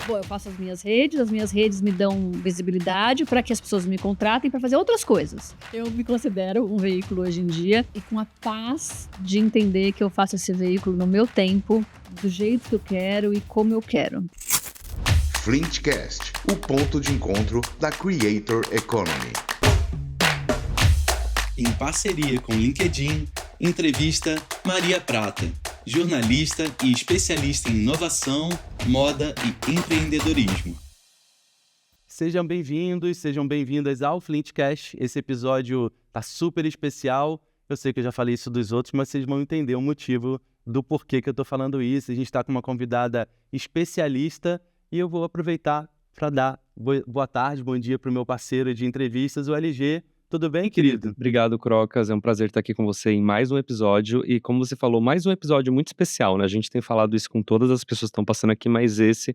Bom, eu faço as minhas redes me dão visibilidade para que as pessoas me contratem para fazer outras coisas. Eu me considero um veículo hoje em dia e com a paz de entender que eu faço esse veículo no meu tempo, do jeito que eu quero e como eu quero. Flintcast, o ponto de encontro da Creator Economy. Em parceria com LinkedIn, entrevista Maria Prata, jornalista e especialista em inovação, moda e empreendedorismo. Sejam bem-vindos, sejam bem-vindas ao Flintcast. Esse episódio tá super especial. Eu sei que eu já falei isso dos outros, mas vocês vão entender o motivo do porquê que eu tô falando isso. A gente está com uma convidada especialista e eu vou aproveitar para dar boa tarde, bom dia para o meu parceiro de entrevistas, o LG. Tudo bem, querido? Obrigado, Crocas. É um prazer estar aqui com você em mais um episódio. E como você falou, mais um episódio muito especial, né? A gente tem falado isso com todas as pessoas que estão passando aqui, mas esse,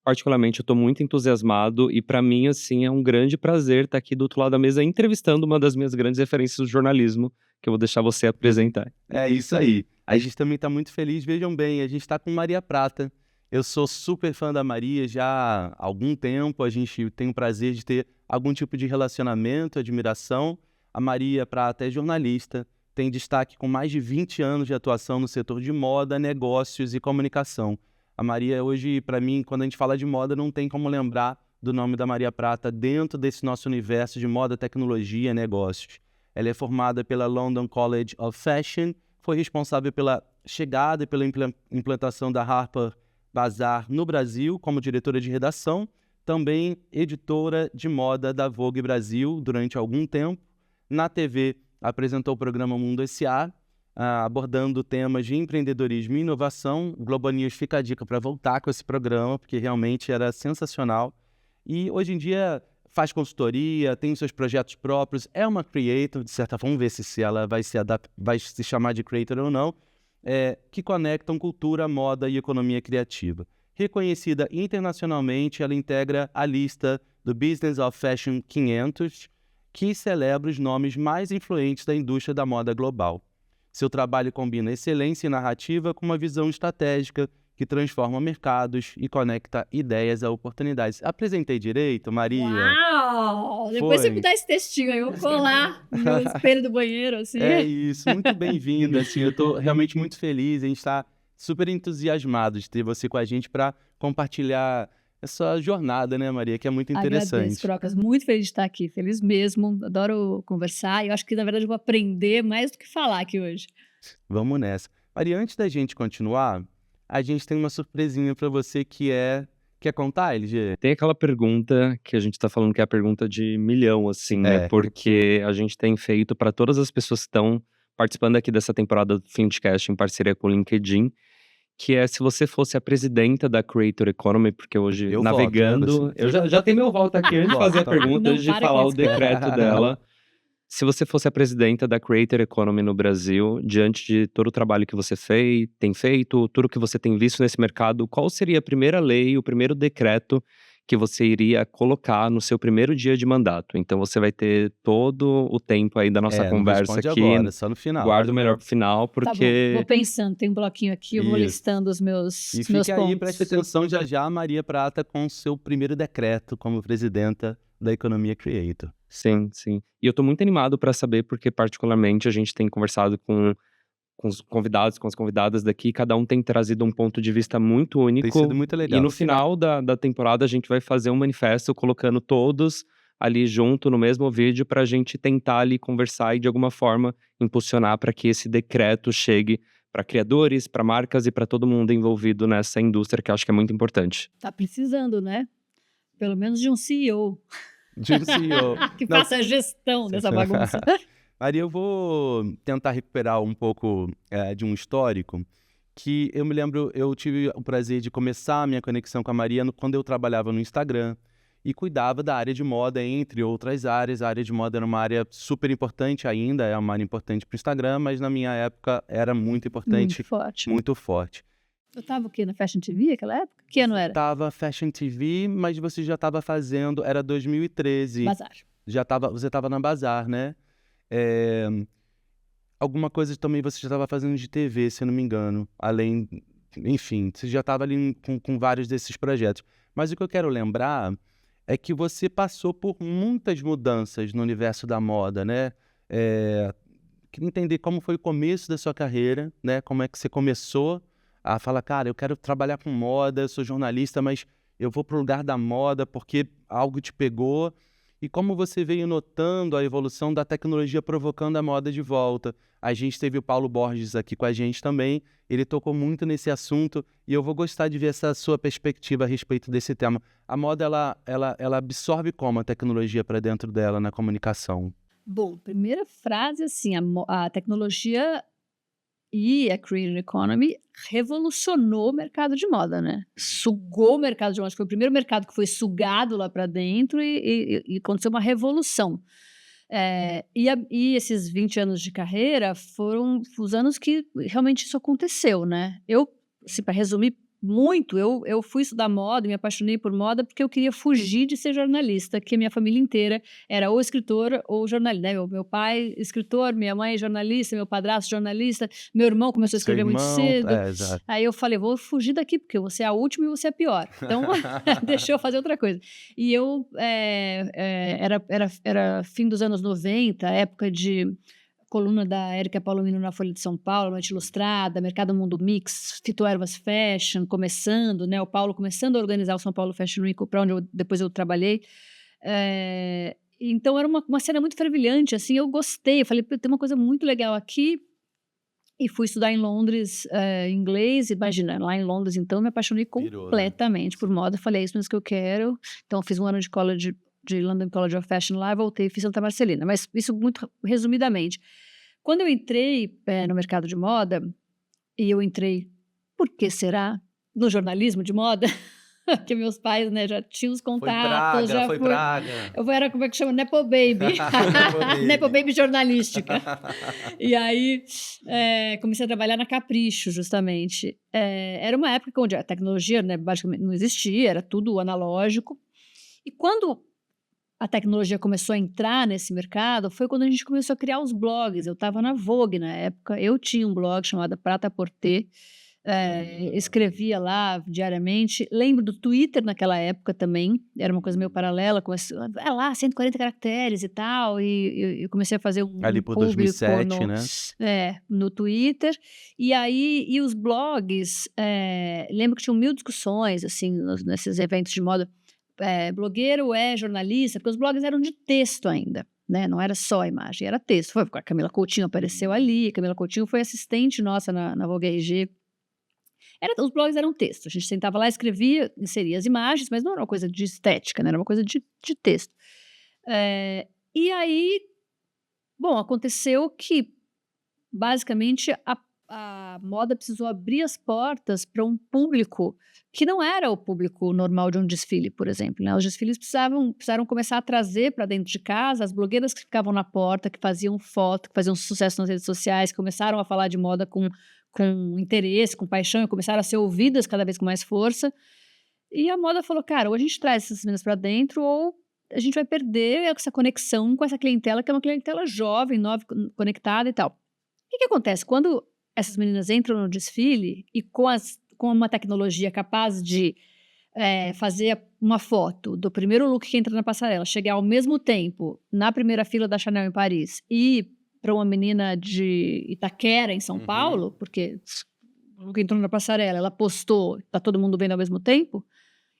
particularmente, eu estou muito entusiasmado. E para mim, assim, é um grande prazer estar aqui do outro lado da mesa entrevistando uma das minhas grandes referências do jornalismo, que eu vou deixar você apresentar. É isso aí. A gente também está muito feliz. Vejam bem, a gente está com Maria Prata. Eu sou super fã da Maria já há algum tempo. A gente tem o prazer de ter algum tipo de relacionamento, admiração. A Maria Prata é jornalista, tem destaque com mais de 20 anos de atuação no setor de moda, negócios e comunicação. A Maria hoje, para mim, quando a gente fala de moda, não tem como lembrar do nome da Maria Prata dentro desse nosso universo de moda, tecnologia e negócios. Ela é formada pela London College of Fashion, foi responsável pela chegada e pela implantação da Harper Bazaar no Brasil como diretora de redação, também editora de moda da Vogue Brasil durante algum tempo. Na TV, apresentou o programa Mundo S.A., abordando temas de empreendedorismo e inovação. O Globo News fica a dica para voltar com esse programa, porque realmente era sensacional. E hoje em dia faz consultoria, tem seus projetos próprios, é uma creator, de certa forma, vamos ver se ela vai se chamar de creator ou não, que conectam cultura, moda e economia criativa. Reconhecida internacionalmente, ela integra a lista do Business of Fashion 500, que celebra os nomes mais influentes da indústria da moda global. Seu trabalho combina excelência e narrativa com uma visão estratégica que transforma mercados e conecta ideias a oportunidades. Apresentei direito, Maria? Uau! Depois você me dá esse textinho aí, eu vou colar no meu espelho do banheiro, assim. É isso, muito bem-vinda, assim, eu tô realmente muito feliz, a gente está super entusiasmado de ter você com a gente para compartilhar essa jornada, né, Maria, que é muito interessante. Agradeço, Crocas, muito feliz de estar aqui, feliz mesmo, adoro conversar e eu acho que, na verdade, eu vou aprender mais do que falar aqui hoje. Vamos nessa. Maria, antes da gente continuar, a gente tem uma surpresinha para você que é... Quer contar, LG? Tem aquela pergunta que a gente tá falando que é a pergunta de milhão, assim, né? Porque a gente tem feito para todas as pessoas que estão participando aqui dessa temporada do Flintcast em parceria com o LinkedIn, que é se você fosse a presidenta da Creator Economy, porque hoje, eu navegando... voto, eu já tenho meu voto aqui, antes de fazer a pergunta, antes de falar o decreto dela. Se você fosse a presidenta da Creator Economy no Brasil, diante de todo o trabalho que você tem feito, tudo que você tem visto nesse mercado, qual seria a primeira lei, o primeiro decreto que você iria colocar no seu primeiro dia de mandato? Então você vai ter todo o tempo aí da nossa conversa aqui. Agora, só no final. Guarda o melhor pro final, porque... Tá bom, vou pensando, tem um bloquinho aqui, eu vou listando os meus pontos. E fica aí, preste atenção já a Maria Prata com o seu primeiro decreto como presidenta da Economia Creator. Sim, sim. E eu tô muito animado para saber, porque particularmente a gente tem conversado com os convidados, com as convidadas daqui, cada um tem trazido um ponto de vista muito único. Tem sido muito legal. E no final da temporada a gente vai fazer um manifesto colocando todos ali junto no mesmo vídeo pra gente tentar ali conversar e de alguma forma impulsionar para que esse decreto chegue para criadores, para marcas e para todo mundo envolvido nessa indústria, que eu acho que é muito importante. Tá precisando, né? Pelo menos de um CEO. De um CEO. Que faça a gestão dessa bagunça. Maria, eu vou tentar recuperar um pouco de um histórico que eu me lembro, eu tive o prazer de começar a minha conexão com a Maria quando eu trabalhava no Instagram e cuidava da área de moda, entre outras áreas. A área de moda era uma área super importante, ainda é uma área importante para o Instagram, mas na minha época era muito importante. Muito forte. Muito forte. Eu tava o quê? Na Fashion TV naquela época? Que ano era? Tava Fashion TV, mas você já estava fazendo... Era 2013. Bazar. Você estava na Bazar, né? Alguma coisa também você já estava fazendo de TV, se eu não me engano. Além enfim, você já estava ali com vários desses projetos. Mas o que eu quero lembrar é que você passou por muitas mudanças no universo da moda, né? Queria entender como foi o começo da sua carreira, né? Como é que você começou a falar, cara, eu quero trabalhar com moda, eu sou jornalista, mas eu vou para o lugar da moda porque algo te pegou. E como você veio notando a evolução da tecnologia provocando a moda de volta. A gente teve o Paulo Borges aqui com a gente também, ele tocou muito nesse assunto e eu vou gostar de ver essa sua perspectiva a respeito desse tema. A moda, ela absorve como a tecnologia para dentro dela na comunicação? Bom, primeira frase, assim, a tecnologia e a Creator Economy revolucionou o mercado de moda, né? Sugou o mercado de moda. Foi o primeiro mercado que foi sugado lá para dentro e aconteceu uma revolução. E esses 20 anos de carreira foram os anos que realmente isso aconteceu, né? Assim, para resumir muito, eu fui estudar moda, me apaixonei por moda porque eu queria fugir de ser jornalista, que a minha família inteira era ou escritor ou jornalista, né? Meu pai escritor, minha mãe jornalista, meu padrasto jornalista, meu irmão começou a escrever muito cedo. Exato. Aí eu falei, vou fugir daqui porque você é a última e você é a pior. Então, deixa eu fazer outra coisa. E eu, era fim dos anos 90, época de coluna da Érica Palomino na Folha de São Paulo, Noite Ilustrada, Mercado Mundo Mix, Fito Ervas Fashion, começando, né? O Paulo começando a organizar o São Paulo Fashion Week, para onde depois eu trabalhei. Então era uma cena muito fervilhante, assim, eu gostei, eu falei, tem uma coisa muito legal aqui, e fui estudar em Londres inglês, imagina, lá em Londres, então, me apaixonei completamente por moda, falei, é isso mesmo que eu quero, então fiz um ano de London College of Fashion lá, voltei e fiz Santa Marcelina, mas isso muito resumidamente. Quando eu entrei no mercado de moda, e eu entrei, por que será? No jornalismo de moda, porque meus pais, né, já tinham os contatos. Foi praga. Eu era, como é que chama? Nepo Baby. Nepo Baby jornalística. E aí, comecei a trabalhar na Capricho, justamente. Era uma época onde a tecnologia, né, basicamente não existia, era tudo analógico. E quando a tecnologia começou a entrar nesse mercado, foi quando a gente começou a criar os blogs. Eu estava na Vogue na época, eu tinha um blog chamado Prata Porter, escrevia lá diariamente. Lembro do Twitter naquela época também, era uma coisa meio paralela, lá, 140 caracteres e tal, e comecei a fazer um ali por 2007, né? No Twitter. E aí, os blogs, lembro que tinham 1000 discussões, assim, nesses eventos de moda, blogueiro jornalista, porque os blogs eram de texto ainda, né? Não era só imagem, era texto. A Camila Coutinho apareceu ali, a Camila Coutinho foi assistente nossa na Vogue RG. Os blogs eram texto, a gente sentava lá, escrevia, inseria as imagens, mas não era uma coisa de estética, né? Era uma coisa de texto. E aí, bom, aconteceu que, basicamente, a moda precisou abrir as portas para um público que não era o público normal de um desfile, por exemplo, né? Os desfiles precisaram começar a trazer para dentro de casa as blogueiras que ficavam na porta, que faziam foto, que faziam sucesso nas redes sociais, que começaram a falar de moda com interesse, com paixão, e começaram a ser ouvidas cada vez com mais força. E a moda falou, cara, ou a gente traz essas meninas para dentro, ou a gente vai perder essa conexão com essa clientela, que é uma clientela jovem, nova, conectada e tal. O que acontece? Quando essas meninas entram no desfile e com uma tecnologia capaz de fazer uma foto do primeiro look que entra na passarela, chegar ao mesmo tempo na primeira fila da Chanel em Paris e para uma menina de Itaquera, em São Paulo, porque o look entrou na passarela, ela postou, tá todo mundo vendo ao mesmo tempo,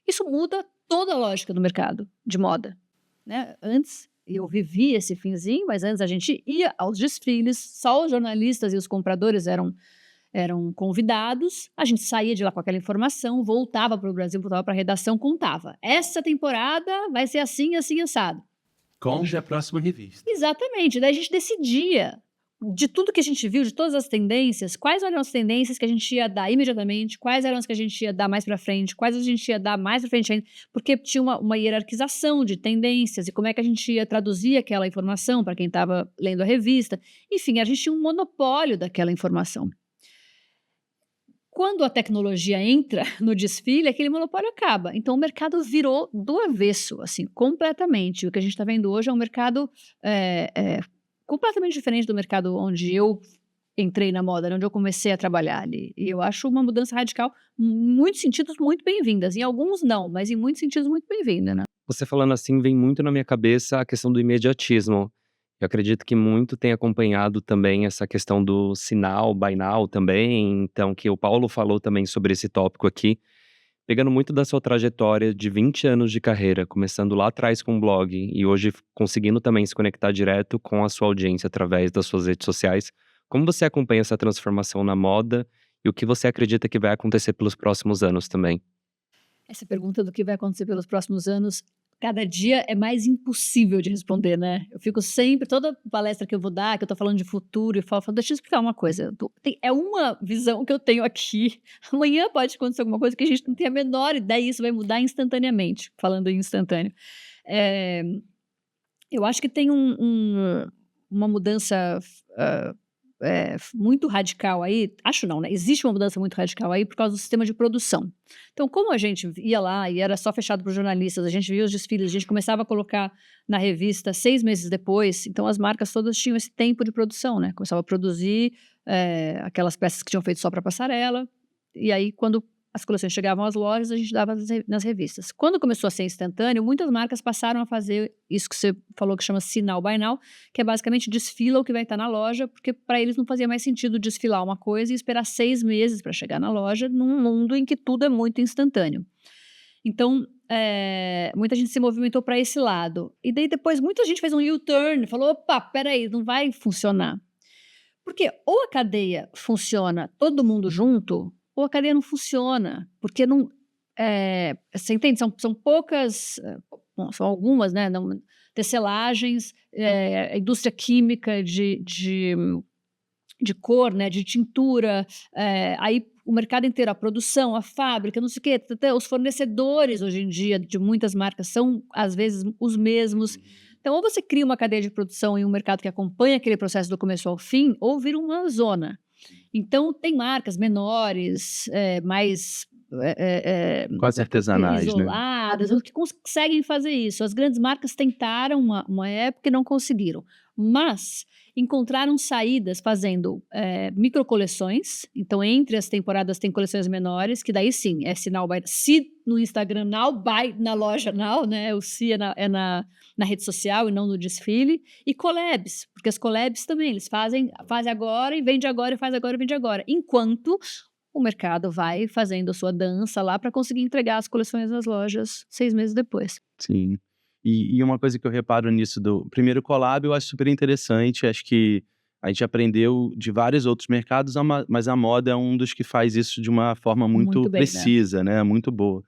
isso muda toda a lógica do mercado de moda, né? Antes, eu vivi esse finzinho, mas antes a gente ia aos desfiles, só os jornalistas e os compradores eram convidados, a gente saía de lá com aquela informação, voltava para o Brasil, voltava para a redação, contava. Essa temporada vai ser assim, assim, assado. Compre a próxima revista. Exatamente, daí a gente decidia, de tudo que a gente viu, de todas as tendências, quais eram as tendências que a gente ia dar imediatamente, quais eram as que a gente ia dar mais para frente, quais a gente ia dar mais para frente ainda, porque tinha uma hierarquização de tendências e como é que a gente ia traduzir aquela informação para quem estava lendo a revista. Enfim, a gente tinha um monopólio daquela informação. Quando a tecnologia entra no desfile, aquele monopólio acaba. Então, o mercado virou do avesso, assim, completamente. O que a gente está vendo hoje é um mercado completamente diferente do mercado onde eu entrei na moda, né? Onde eu comecei a trabalhar ali. E eu acho uma mudança radical, em muitos sentidos, muito bem-vindas. Em alguns, não, mas em muitos sentidos, muito bem-vinda, né? Você falando assim, vem muito na minha cabeça a questão do imediatismo. Eu acredito que muito tem acompanhado também essa questão do sinal, buy now também, então que o Paulo falou também sobre esse tópico aqui, pegando muito da sua trajetória de 20 anos de carreira, começando lá atrás com o blog e hoje conseguindo também se conectar direto com a sua audiência através das suas redes sociais. Como você acompanha essa transformação na moda e o que você acredita que vai acontecer pelos próximos anos também? Essa pergunta do que vai acontecer pelos próximos anos, cada dia é mais impossível de responder, né? Eu fico sempre, toda palestra que eu vou dar, que eu tô falando de futuro, e falo, deixa eu explicar uma coisa. É uma visão que eu tenho aqui. Amanhã pode acontecer alguma coisa que a gente não tem a menor ideia e isso vai mudar instantaneamente, falando em instantâneo. Eu acho que tem uma mudança muito radical aí, acho não, né? Existe uma mudança muito radical aí por causa do sistema de produção. Então, como a gente ia lá e era só fechado para os jornalistas, a gente via os desfiles, a gente começava a colocar na revista 6 meses depois, então as marcas todas tinham esse tempo de produção, né? Começava a produzir aquelas peças que tinham feito só para passarela, e aí quando as coleções chegavam às lojas, a gente dava nas revistas. Quando começou a ser instantâneo, muitas marcas passaram a fazer isso que você falou que chama Sinal Buy Now, que é basicamente desfila o que vai estar na loja, porque para eles não fazia mais sentido desfilar uma coisa e esperar 6 meses para chegar na loja, num mundo em que tudo é muito instantâneo. Então, muita gente se movimentou para esse lado. E daí depois muita gente fez um U-turn, falou, opa, peraí, não vai funcionar. Porque ou a cadeia funciona todo mundo junto, ou a cadeia não funciona, porque não... você entende? São poucas... Bom, são algumas, né? Tecelagens, a indústria química de cor, né? De tintura, aí o mercado inteiro, a produção, a fábrica, não sei o quê, os fornecedores hoje em dia de muitas marcas são, às vezes, os mesmos. Então, ou você cria uma cadeia de produção em um mercado que acompanha aquele processo do começo ao fim, ou vira uma zona. Então, tem marcas menores, mais... quase artesanais, isoladas, que conseguem fazer isso. As grandes marcas tentaram uma época e não conseguiram. Mas encontraram saídas fazendo microcoleções. Então, entre as temporadas tem coleções menores, que daí sim, é sinal buy. Se no Instagram now, buy na loja now, né? O se é na rede social e não no desfile. E collabs, porque as collabs também, eles fazem agora e vende agora, e faz agora e vende agora. Enquanto o mercado vai fazendo a sua dança lá para conseguir entregar as coleções nas lojas 6 meses depois. Sim. E uma coisa que eu reparo nisso do primeiro collab, eu acho super interessante. Acho que a gente aprendeu de vários outros mercados, mas a moda é um dos que faz isso de uma forma muito bem, precisa, né? Muito boa.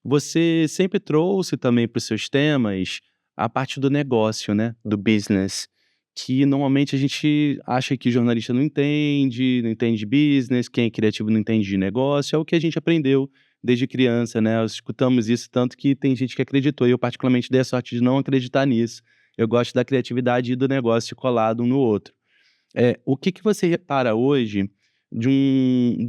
Você sempre trouxe também para os seus temas a parte do negócio, né? Do business, que normalmente a gente acha que jornalista não entende business, quem é criativo não entende de negócio, é o que a gente aprendeu desde criança, né? Nós escutamos isso tanto que tem gente que acreditou, e eu particularmente dei a sorte de não acreditar nisso. Eu gosto da criatividade e do negócio colado um no outro. O que você repara hoje de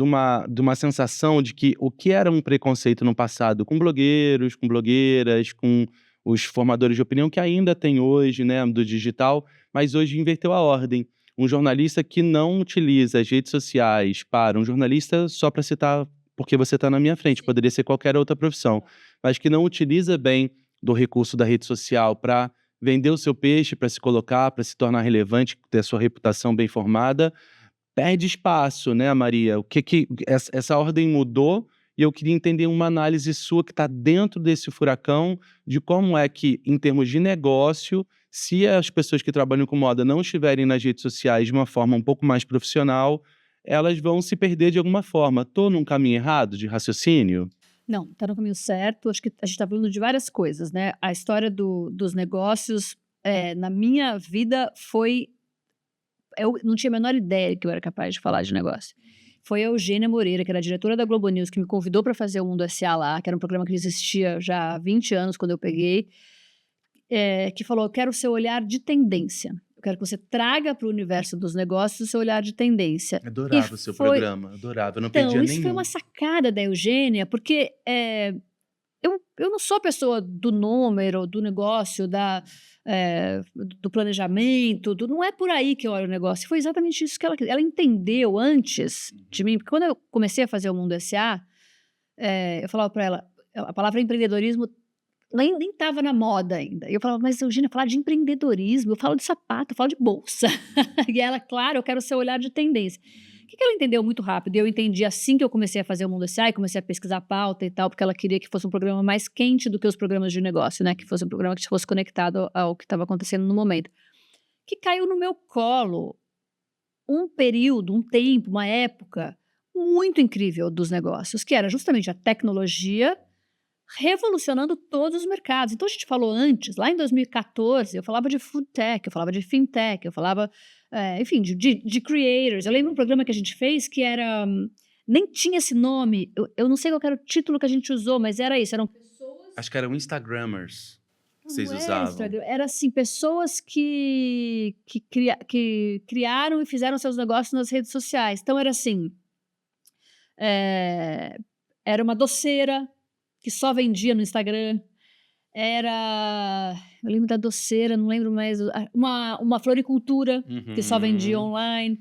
uma sensação de que o que era um preconceito no passado com blogueiros, com blogueiras, com os formadores de opinião, que ainda tem hoje, né, do digital, mas hoje inverteu a ordem. Um jornalista que não utiliza as redes sociais para um jornalista, só para citar, porque você está na minha frente, poderia ser qualquer outra profissão, mas que não utiliza bem do recurso da rede social para vender o seu peixe, para se colocar, para se tornar relevante, ter a sua reputação bem formada, perde espaço, né, Maria? Essa ordem mudou e eu queria entender uma análise sua que está dentro desse furacão de como é que, em termos de negócio, se as pessoas que trabalham com moda não estiverem nas redes sociais de uma forma um pouco mais profissional, elas vão se perder de alguma forma. Estou num caminho errado de raciocínio? Não, está no caminho certo. Acho que a gente está falando de várias coisas, né? A história dos negócios, na minha vida, foi... Eu não tinha a menor ideia que eu era capaz de falar de negócio. Foi a Eugênia Moreira, que era a diretora da Globo News, que me convidou para fazer o Mundo S.A. lá, que era um programa que existia já há 20 anos, quando eu peguei, que falou, eu quero o seu olhar de tendência. Eu quero que você traga para o universo dos negócios o seu olhar de tendência. Adorava o seu programa, adorava, eu não perdia nenhum. Isso foi uma sacada da Eugênia, porque eu não sou a pessoa do número, do negócio, do planejamento, não é por aí que eu olho o negócio. Foi exatamente isso que ela entendeu antes de mim. Porque quando eu comecei a fazer o Mundo S.A., eu falava para ela, a palavra empreendedorismo nem estava na moda ainda. E eu falava, mas Eugênia, falar de empreendedorismo, eu falo de sapato, eu falo de bolsa. E ela, claro, eu quero o seu olhar de tendência. O que ela entendeu muito rápido? E eu entendi assim que eu comecei a fazer o Mundo S.A. e comecei a pesquisar a pauta e tal, porque ela queria que fosse um programa mais quente do que os programas de negócio, né? Que fosse um programa que fosse conectado ao que estava acontecendo no momento. Que caiu no meu colo um período, um tempo, uma época muito incrível dos negócios, que era justamente a tecnologia revolucionando todos os mercados. Então, a gente falou antes, lá em 2014, eu falava de food tech, eu falava de fintech, eu falava, enfim, de creators. Eu lembro um programa que a gente fez que era... nem tinha esse nome, eu não sei qual era o título que a gente usou, mas era isso, eram pessoas... Acho que eram Instagrammers que vocês usavam. Era assim, pessoas que criaram e fizeram seus negócios nas redes sociais. Então, era assim, era uma doceira que só vendia no Instagram, eu lembro da doceira, não lembro mais, uma floricultura que só vendia online.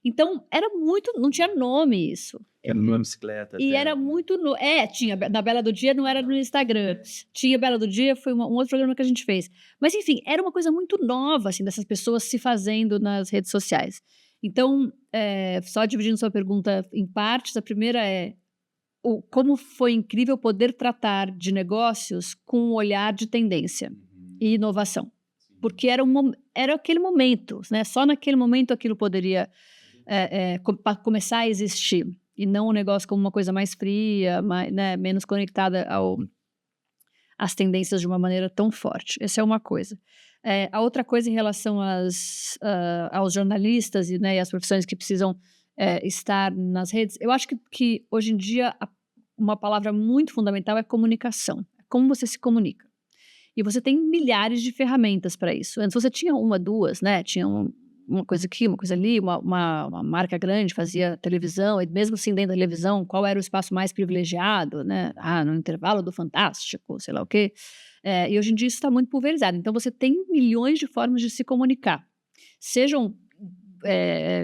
Então, era muito, não tinha nome isso. Era numa bicicleta. E era muito, tinha, na Bela do Dia não era no Instagram, tinha Bela do Dia, foi um outro programa que a gente fez. Mas, enfim, era uma coisa muito nova, assim, dessas pessoas se fazendo nas redes sociais. Então, só dividindo sua pergunta em partes, a primeira como foi incrível poder tratar de negócios com um olhar de tendência e inovação. Porque era aquele momento, né? Só naquele momento aquilo poderia começar a existir. E não um negócio como uma coisa mais fria, né, menos conectada às tendências de uma maneira tão forte. Essa é uma coisa. A outra coisa em relação aos jornalistas e as profissões que precisam estar nas redes, eu acho que hoje em dia uma palavra muito fundamental é comunicação. Como você se comunica. E você tem milhares de ferramentas para isso. Antes você tinha uma, duas, né? Tinha uma coisa aqui, uma coisa ali, uma marca grande fazia televisão, e mesmo assim dentro da televisão, qual era o espaço mais privilegiado, né? No intervalo do Fantástico, sei lá o quê. E hoje em dia isso está muito pulverizado. Então você tem milhões de formas de se comunicar. Sejam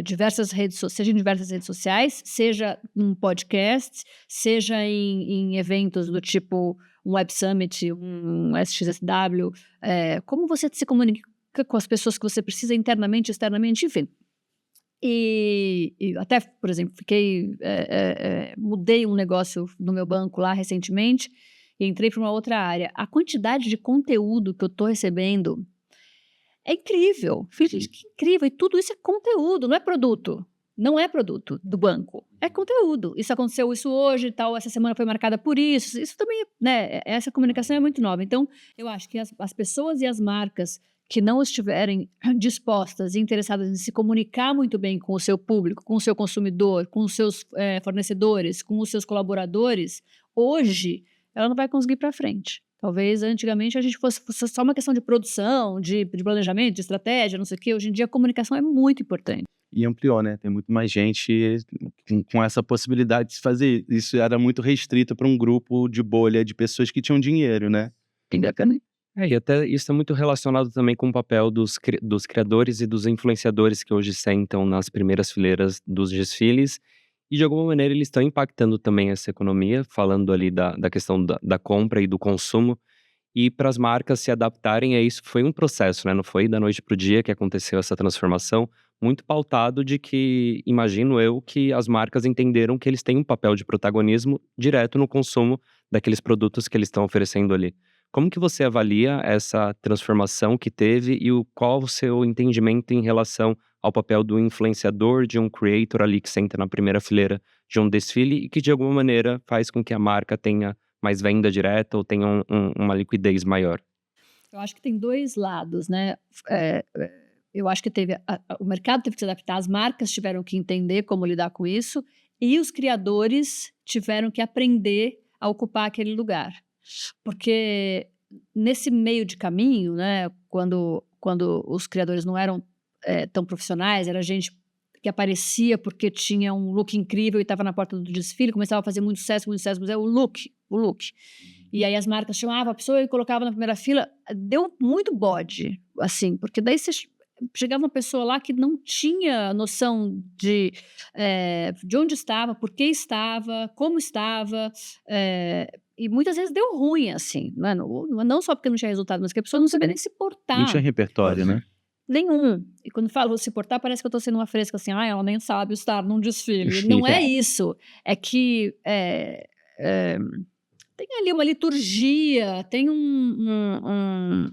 diversas redes sociais, seja um podcast, seja em eventos do tipo um Web Summit, um SXSW, como você se comunica com as pessoas que você precisa internamente, externamente, enfim. E até, por exemplo, mudei um negócio no meu banco lá recentemente e entrei para uma outra área. A quantidade de conteúdo que eu estou recebendo é incrível. Gente, que incrível. E tudo isso é conteúdo, não é produto. Não é produto do banco. É conteúdo. Isso aconteceu isso hoje e tal. Essa semana foi marcada por isso. Isso também, né? Essa comunicação é muito nova. Então, eu acho que as pessoas e as marcas que não estiverem dispostas e interessadas em se comunicar muito bem com o seu público, com o seu consumidor, com os seus fornecedores, com os seus colaboradores, hoje ela não vai conseguir ir para frente. Talvez antigamente a gente fosse só uma questão de produção, de planejamento, de estratégia, não sei o quê. Hoje em dia a comunicação é muito importante. E ampliou, né? Tem muito mais gente com essa possibilidade de se fazer. Isso era muito restrito para um grupo de bolha de pessoas que tinham dinheiro, né? E até isso é muito relacionado também com o papel dos criadores e dos influenciadores que hoje sentam nas primeiras fileiras dos desfiles. E de alguma maneira eles estão impactando também essa economia, falando ali da questão da compra e do consumo. E para as marcas se adaptarem a isso foi um processo, né? Não foi da noite para o dia que aconteceu essa transformação, muito pautado de que, imagino eu, que as marcas entenderam que eles têm um papel de protagonismo direto no consumo daqueles produtos que eles estão oferecendo ali. Como que você avalia essa transformação que teve e qual o seu entendimento em relação ao papel do influenciador, de um creator ali que senta na primeira fileira de um desfile e que de alguma maneira faz com que a marca tenha mais venda direta ou tenha uma liquidez maior? Eu acho que tem dois lados, né? Eu acho que o mercado teve que se adaptar, as marcas tiveram que entender como lidar com isso e os criadores tiveram que aprender a ocupar aquele lugar. Porque nesse meio de caminho, né, quando os criadores não eram tão profissionais, era gente que aparecia porque tinha um look incrível e estava na porta do desfile, começava a fazer muito sucesso, mas é o look. E aí as marcas chamavam a pessoa e colocavam na primeira fila. Deu muito bode, assim, porque daí você chegava uma pessoa lá que não tinha noção de onde estava, por que estava, como estava, e muitas vezes deu ruim, assim, não só porque não tinha resultado, mas que a pessoa não sabia nem se portar. Não tinha repertório, né? Nenhum. E quando falo se portar, parece que eu tô sendo uma fresca assim, ela nem sabe estar num desfile. Não é isso. É que tem ali uma liturgia, tem um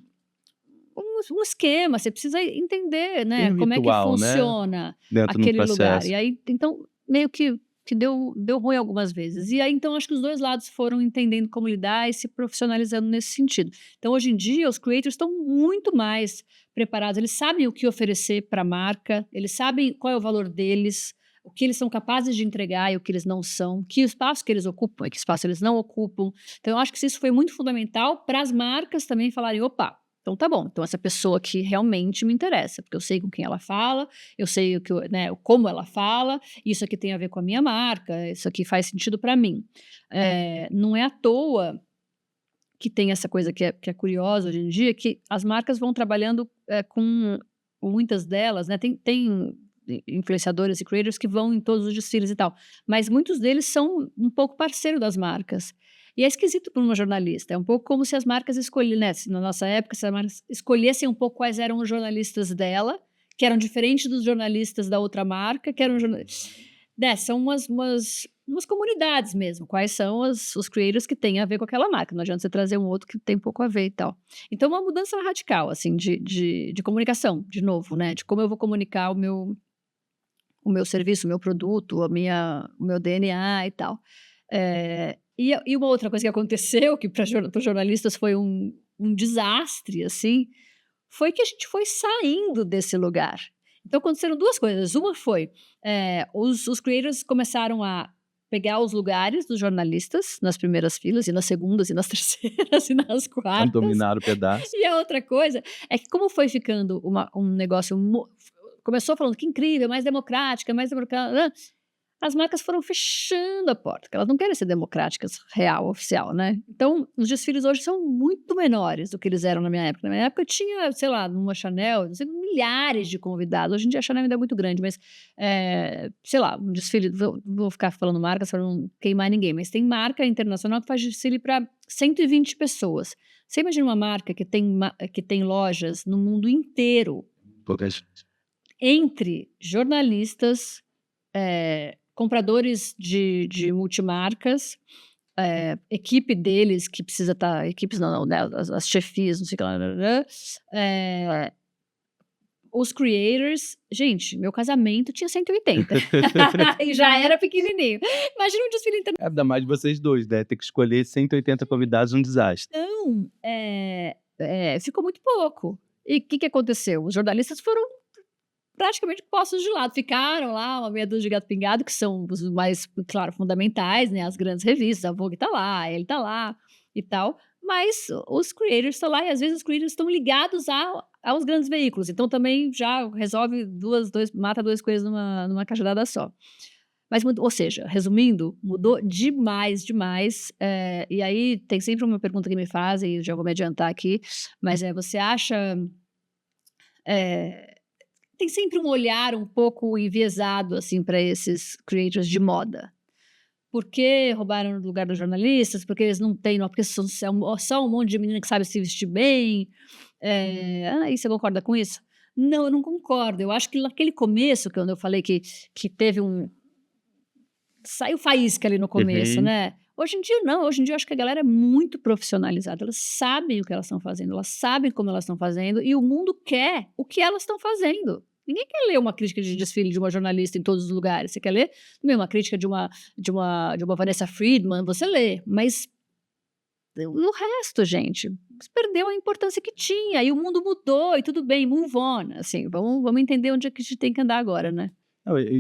esquema, você precisa entender, né? Como ritual, é que funciona, né? aquele lugar. E aí, então, meio que deu ruim algumas vezes. E aí, então, acho que os dois lados foram entendendo como lidar e se profissionalizando nesse sentido. Então, hoje em dia, os creators estão muito mais preparados. Eles sabem o que oferecer para a marca, eles sabem qual é o valor deles, o que eles são capazes de entregar e o que eles não são, que espaço que eles ocupam e que espaço eles não ocupam. Então, eu acho que isso foi muito fundamental para as marcas também falarem, opa, então tá bom, então essa pessoa aqui realmente me interessa, porque eu sei com quem ela fala, eu sei como ela fala, isso aqui tem a ver com a minha marca, isso aqui faz sentido para mim. Não é à toa que tem essa coisa que é curiosa hoje em dia, que as marcas vão trabalhando com muitas delas, né? Tem influenciadores e creators que vão em todos os desfiles e tal, mas muitos deles são um pouco parceiro das marcas. E é esquisito para uma jornalista, é um pouco como se as marcas escolhessem, né? Na nossa época, se as marcas escolhessem um pouco quais eram os jornalistas dela, que eram diferentes dos jornalistas da outra marca, que eram são umas comunidades mesmo, quais são os creators que têm a ver com aquela marca, não adianta você trazer um outro que tem pouco a ver e tal. Então, uma mudança radical, assim, de comunicação, de novo, né? De como eu vou comunicar o meu serviço, o meu produto, o meu DNA e tal. E uma outra coisa que aconteceu, que para os jornalistas foi um desastre, assim, foi que a gente foi saindo desse lugar. Então, aconteceram duas coisas. Uma foi, os creators começaram a pegar os lugares dos jornalistas nas primeiras filas, e nas segundas, e nas terceiras, e nas quartas. A dominar o pedaço. E a outra coisa é que como foi ficando um negócio... Começou falando que incrível, mais democrática, as marcas foram fechando a porta, porque elas não querem ser democráticas real, oficial, né? Então, os desfiles hoje são muito menores do que eles eram na minha época. Na minha época tinha, sei lá, numa Chanel, milhares de convidados. Hoje em dia a Chanel ainda é muito grande, mas, sei lá, um desfile, vou ficar falando marcas para não queimar ninguém, mas tem marca internacional que faz desfile para 120 pessoas. Você imagina uma marca que tem lojas no mundo inteiro, entre jornalistas, compradores de multimarcas, equipe deles que precisa estar... Equipes não, né, as chefias, não sei o que lá. Os creators... Gente, meu casamento tinha 180. E já era pequenininho. Imagina um desfile internacional. Ainda mais vocês dois, né? Ter que escolher 180 convidados, um desastre. Então, ficou muito pouco. E o que aconteceu? Os jornalistas foram praticamente postos de lado, ficaram lá uma meia dúzia de gato pingado, que são os mais, claro, fundamentais, né, as grandes revistas, a Vogue tá lá, ele tá lá e tal, mas os creators estão lá, e às vezes os creators estão ligados aos grandes veículos, então também já resolve mata duas coisas numa cajadada só. Mas, ou seja, resumindo, mudou demais, e aí tem sempre uma pergunta que me fazem, e já vou me adiantar aqui, mas você acha... tem sempre um olhar um pouco enviesado, assim, para esses creators de moda. Por que roubaram o lugar dos jornalistas? Porque eles não têm... Porque são só um monte de menina que sabe se vestir bem. E você concorda com isso? Não, eu não concordo. Eu acho que naquele começo, quando eu falei que teve saiu faísca ali no começo, né? Hoje em dia, não. Hoje em dia, eu acho que a galera é muito profissionalizada. Elas sabem o que elas estão fazendo, elas sabem como elas estão fazendo, e o mundo quer o que elas estão fazendo. Ninguém quer ler uma crítica de desfile de uma jornalista em todos os lugares. Você quer ler uma crítica de uma Vanessa Friedman, você lê. Mas o resto, gente, perdeu a importância que tinha. E o mundo mudou, e tudo bem, move on. Assim, vamos entender onde é que a gente tem que andar agora, né?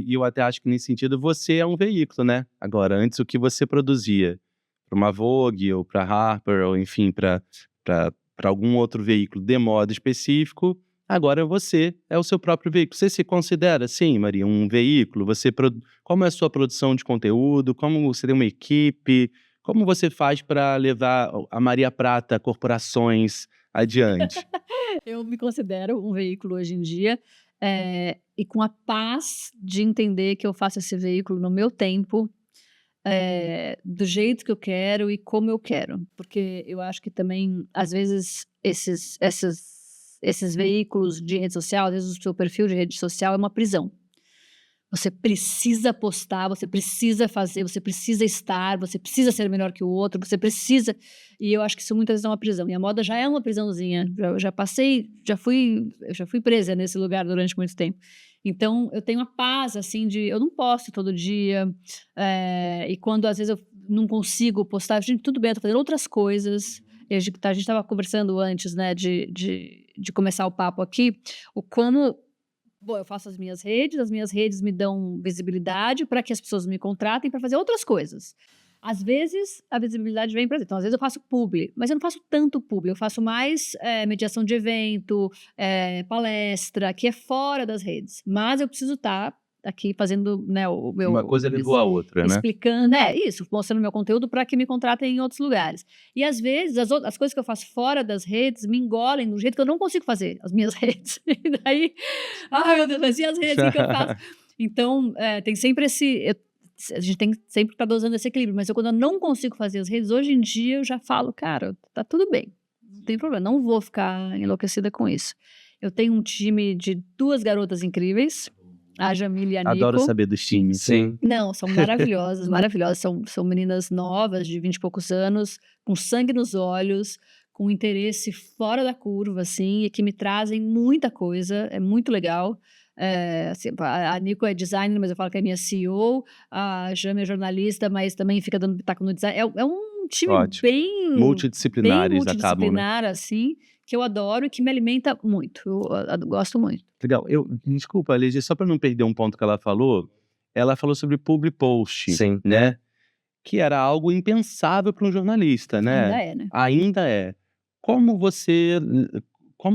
Eu até acho que nesse sentido você é um veículo, né? Agora, antes o que você produzia para uma Vogue ou para Harper, ou enfim, para algum outro veículo de moda específico, agora você é o seu próprio veículo. Você se considera, sim, Maria, um veículo? Como é a sua produção de conteúdo? Como você tem uma equipe? Como você faz para levar a Maria Prata corporações adiante? Eu me considero um veículo hoje em dia, e com a paz de entender que eu faço esse veículo no meu tempo, do jeito que eu quero e como eu quero. Porque eu acho que também, às vezes, esses veículos de rede social, às vezes o seu perfil de rede social é uma prisão. Você precisa postar, você precisa fazer, você precisa estar, você precisa ser melhor que o outro, você precisa. E eu acho que isso muitas vezes é uma prisão. E a moda já é uma prisãozinha. Eu já passei, eu já fui presa nesse lugar durante muito tempo. Então, eu tenho a paz, assim, de eu não posto todo dia. E quando às vezes eu não consigo postar, gente, tudo bem, eu tô fazendo outras coisas. E a gente estava conversando antes, né, de começar o papo aqui, o quando. Bom, eu faço as minhas redes me dão visibilidade para que as pessoas me contratem para fazer outras coisas. Às vezes, a visibilidade vem, por exemplo, então, às vezes eu faço publi, mas eu não faço tanto publi, eu faço mais mediação de evento, palestra, que é fora das redes. Mas eu preciso estar aqui fazendo, né, o meu... Uma coisa levou a outra, né? Explicando, isso, mostrando meu conteúdo para que me contratem em outros lugares. E às vezes, as coisas que eu faço fora das redes me engolem do jeito que eu não consigo fazer as minhas redes. E daí, ai meu Deus, mas e as redes que eu faço? Então, tem sempre a gente tem que sempre estar dosando esse equilíbrio, mas quando eu não consigo fazer as redes, hoje em dia eu já falo, cara, tá tudo bem, não tem problema, não vou ficar enlouquecida com isso. Eu tenho um time de 2 garotas incríveis, a Jamile e a Nico. Adoro saber dos times. Sim. Não, são maravilhosas, maravilhosas. São meninas novas, de 20 e poucos anos, com sangue nos olhos, com interesse fora da curva, assim, e que me trazem muita coisa, é muito legal. Assim, a Nico é designer, mas eu falo que é minha CEO, a Jame é jornalista, mas também fica dando pitaco no design. É um time Ótimo. bem Multidisciplinares acabam, né? assim, que eu adoro e que me alimenta muito. Eu gosto muito. Legal. Desculpa, Lígia, só para não perder um ponto que ela falou sobre public post, Sim. né? Que era algo impensável para um jornalista, né? Ainda é, né? Ainda é. Como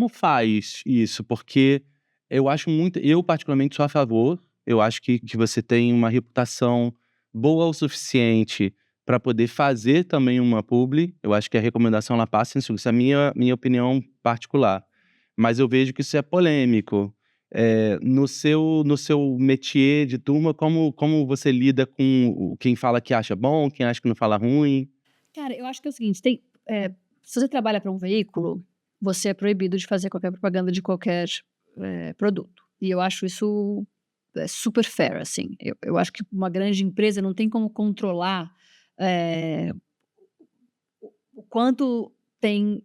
faz isso? Porque eu particularmente sou a favor, eu acho que você tem uma reputação boa o suficiente para poder fazer também uma publi. Eu acho que a recomendação ela passa nisso. Isso é a minha opinião particular. Mas eu vejo que isso é polêmico. No seu métier de turma, como você lida com quem fala que acha bom, quem acha que não fala ruim? Cara, eu acho que é o seguinte, se você trabalha para um veículo, você é proibido de fazer qualquer propaganda de qualquer produto. E eu acho isso super fair, assim. Eu acho que uma grande empresa não tem como controlar o quanto tem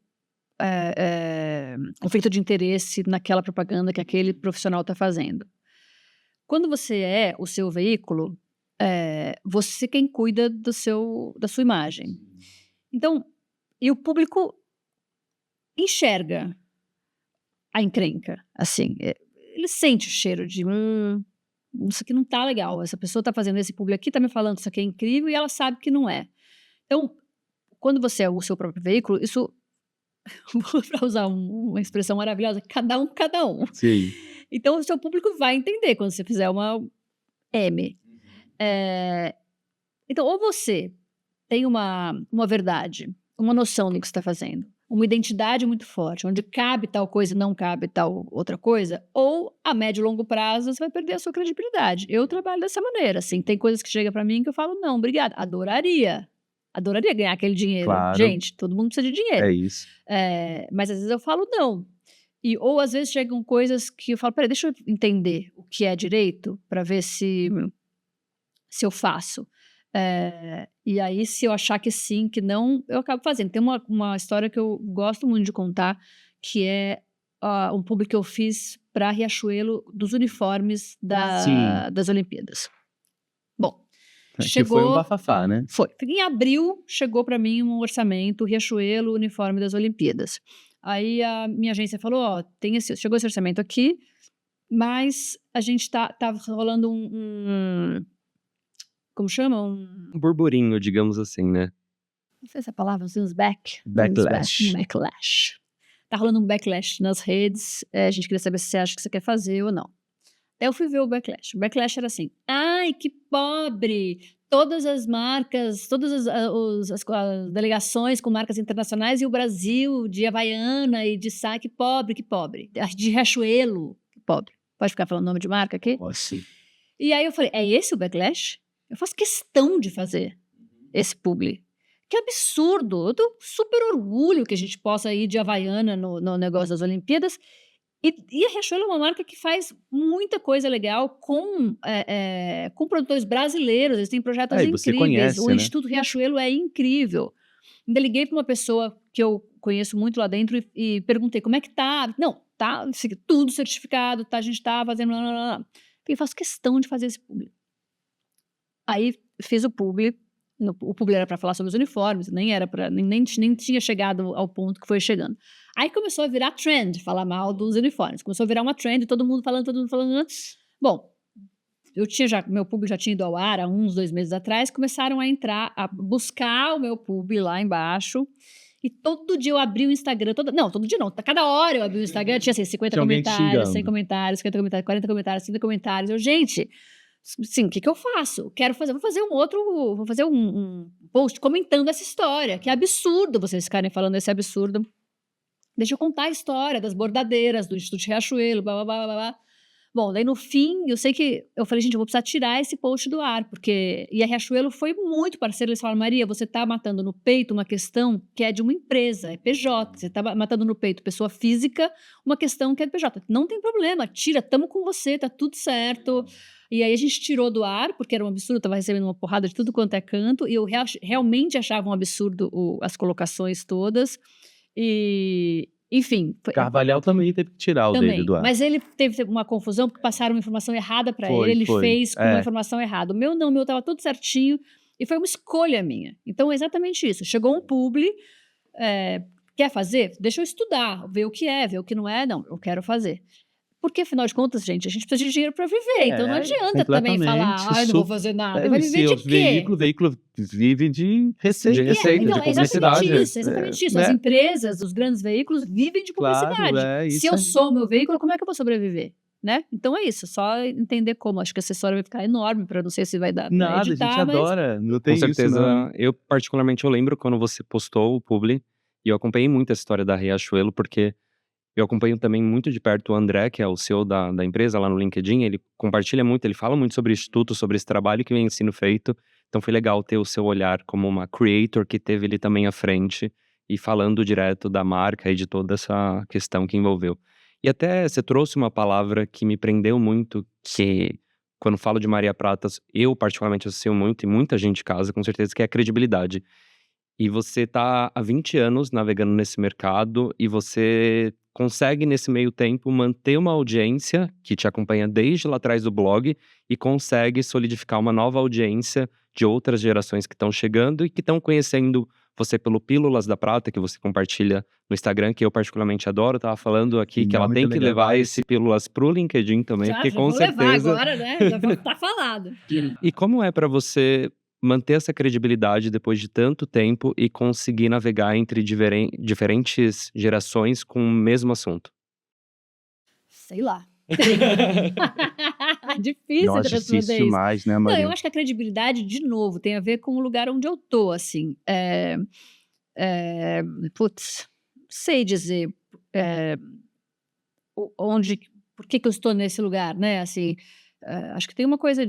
conflito de interesse naquela propaganda que aquele profissional está fazendo. Quando você é o seu veículo, você quem cuida da sua imagem. Então, e o público enxerga a encrenca, assim, ele sente o cheiro de isso aqui não tá legal, essa pessoa tá fazendo esse publi aqui, tá me falando isso aqui é incrível e ela sabe que não é. Então, quando você é o seu próprio veículo, isso, para usar uma expressão maravilhosa, cada um. Sim. Então, o seu público vai entender quando você fizer uma M. Então, ou você tem uma verdade, uma noção do que você está fazendo, uma identidade muito forte, onde cabe tal coisa e não cabe tal outra coisa, ou a médio e longo prazo você vai perder a sua credibilidade. Eu trabalho dessa maneira, assim, tem coisas que chegam para mim que eu falo, não, obrigada, adoraria ganhar aquele dinheiro. Claro. Gente, todo mundo precisa de dinheiro. É isso. Mas às vezes eu falo não. Ou às vezes chegam coisas que eu falo, peraí, deixa eu entender o que é direito, para ver se eu faço. E aí, se eu achar que sim, que não, eu acabo fazendo. Tem uma história que eu gosto muito de contar, que é um publi que eu fiz para Riachuelo dos uniformes das Olimpíadas. Bom, chegou... Que foi um bafafá, né? Foi. Em abril, chegou para mim um orçamento, Riachuelo, uniforme das Olimpíadas. Aí a minha agência falou, chegou esse orçamento aqui, mas a gente tá rolando como chama? Um burburinho, digamos assim, né? Não sei se é a palavra, uns backlash. Tá rolando um backlash nas redes, a gente queria saber se você acha que você quer fazer ou não. Daí eu fui ver o backlash. O backlash era assim, ai, que pobre! Todas as marcas, todas as delegações com marcas internacionais e o Brasil de Havaiana e de saia, que pobre, que pobre. De Riachuelo, que pobre. Pode ficar falando nome de marca aqui? Sim. E aí eu falei, é esse o backlash? Eu faço questão de fazer esse publi. Que absurdo! Eu dou super orgulho que a gente possa ir de Havaiana no negócio das Olimpíadas. E a Riachuelo é uma marca que faz muita coisa legal com produtores brasileiros. Eles têm projetos E você incríveis. conhece, O né? Instituto Riachuelo é incrível. Ainda liguei para uma pessoa que eu conheço muito lá dentro e perguntei como é que tá. Não, tá tudo certificado, tá, a gente tá fazendo... Blá, blá, blá. Eu faço questão de fazer esse publi. Aí fiz o publi. O publi era para falar sobre os uniformes, nem tinha chegado ao ponto que foi chegando. Aí começou a virar trend, falar mal dos uniformes. Começou a virar uma trend, todo mundo falando. Bom, meu publi já tinha ido ao ar há uns 2 meses atrás, começaram a buscar o meu publi lá embaixo. E todo dia eu abri o Instagram, todo dia não, cada hora eu abri o Instagram, tinha assim, 50 comentários, 100 comentários, 50 comentários, 40 comentários, 30 comentários. Gente, sim, o que eu faço? Vou fazer um post comentando essa história, que é absurdo vocês ficarem falando esse absurdo. Deixa eu contar a história das bordadeiras do Instituto Riachuelo, blá, blá, blá, blá, blá. Bom, daí no fim, eu falei, gente, eu vou precisar tirar esse post do ar, e a Riachuelo foi muito parceira. Eles falaram, Maria, você tá matando no peito uma questão que é de uma empresa, é PJ, você tá matando no peito pessoa física, uma questão que é de PJ. Não tem problema, tira, tamo com você, tá tudo certo. E aí a gente tirou do ar, porque era um absurdo, eu tava recebendo uma porrada de tudo quanto é canto, e eu realmente achava um absurdo as colocações todas, enfim. Carvalhal também teve que tirar o dele do ar. Mas ele teve uma confusão, porque passaram uma informação errada para ele fez com uma informação errada. O meu tava tudo certinho, e foi uma escolha minha. Então é exatamente isso, chegou um publi, quer fazer? Deixa eu estudar, ver o que é, ver o que não é, não, eu quero fazer. Porque, afinal de contas, gente, a gente precisa de dinheiro para viver. Então não adianta também falar, não vou fazer nada. Vai viver de quê? O veículo vive de receita. De receita, então, de publicidade. É exatamente isso. As empresas, os grandes veículos vivem de publicidade. Claro, Se eu sou o meu veículo, como é que eu vou sobreviver? Né? Então é isso, só entender como. Acho que essa história vai ficar enorme, para não sei se vai dar pra editar, a gente adora. Não tem com certeza, isso, não. eu particularmente eu lembro quando você postou o publi, e eu acompanhei muito a história da Riachuelo, porque eu acompanho também muito de perto o André, que é o CEO da empresa lá no LinkedIn. Ele compartilha muito, ele fala muito sobre o instituto, sobre esse trabalho que vem sendo feito. Então foi legal ter o seu olhar como uma creator que teve ele também à frente e falando direto da marca e de toda essa questão que envolveu. E até você trouxe uma palavra que me prendeu muito, que quando falo de Maria Prata, eu particularmente associo muito, e muita gente casa com certeza, que é a credibilidade. E você tá há 20 anos navegando nesse mercado e você consegue, nesse meio tempo, manter uma audiência que te acompanha desde lá atrás do blog e consegue solidificar uma nova audiência de outras gerações que estão chegando e que estão conhecendo você pelo Pílulas da Prata, que você compartilha no Instagram, que eu particularmente adoro. Eu tava falando aqui que ela tem que levar esse Pílulas pro LinkedIn também, porque com certeza... levar agora, né? Já tá falado. E como é para você manter essa credibilidade depois de tanto tempo e conseguir navegar entre diferentes gerações com o mesmo assunto? Sei lá. Difícil de responder isso. Demais, né, Maria? Não, eu acho que a credibilidade, de novo, tem a ver com o lugar onde eu tô, assim. Putz, sei dizer por que eu estou nesse lugar, né? Assim, acho que tem uma coisa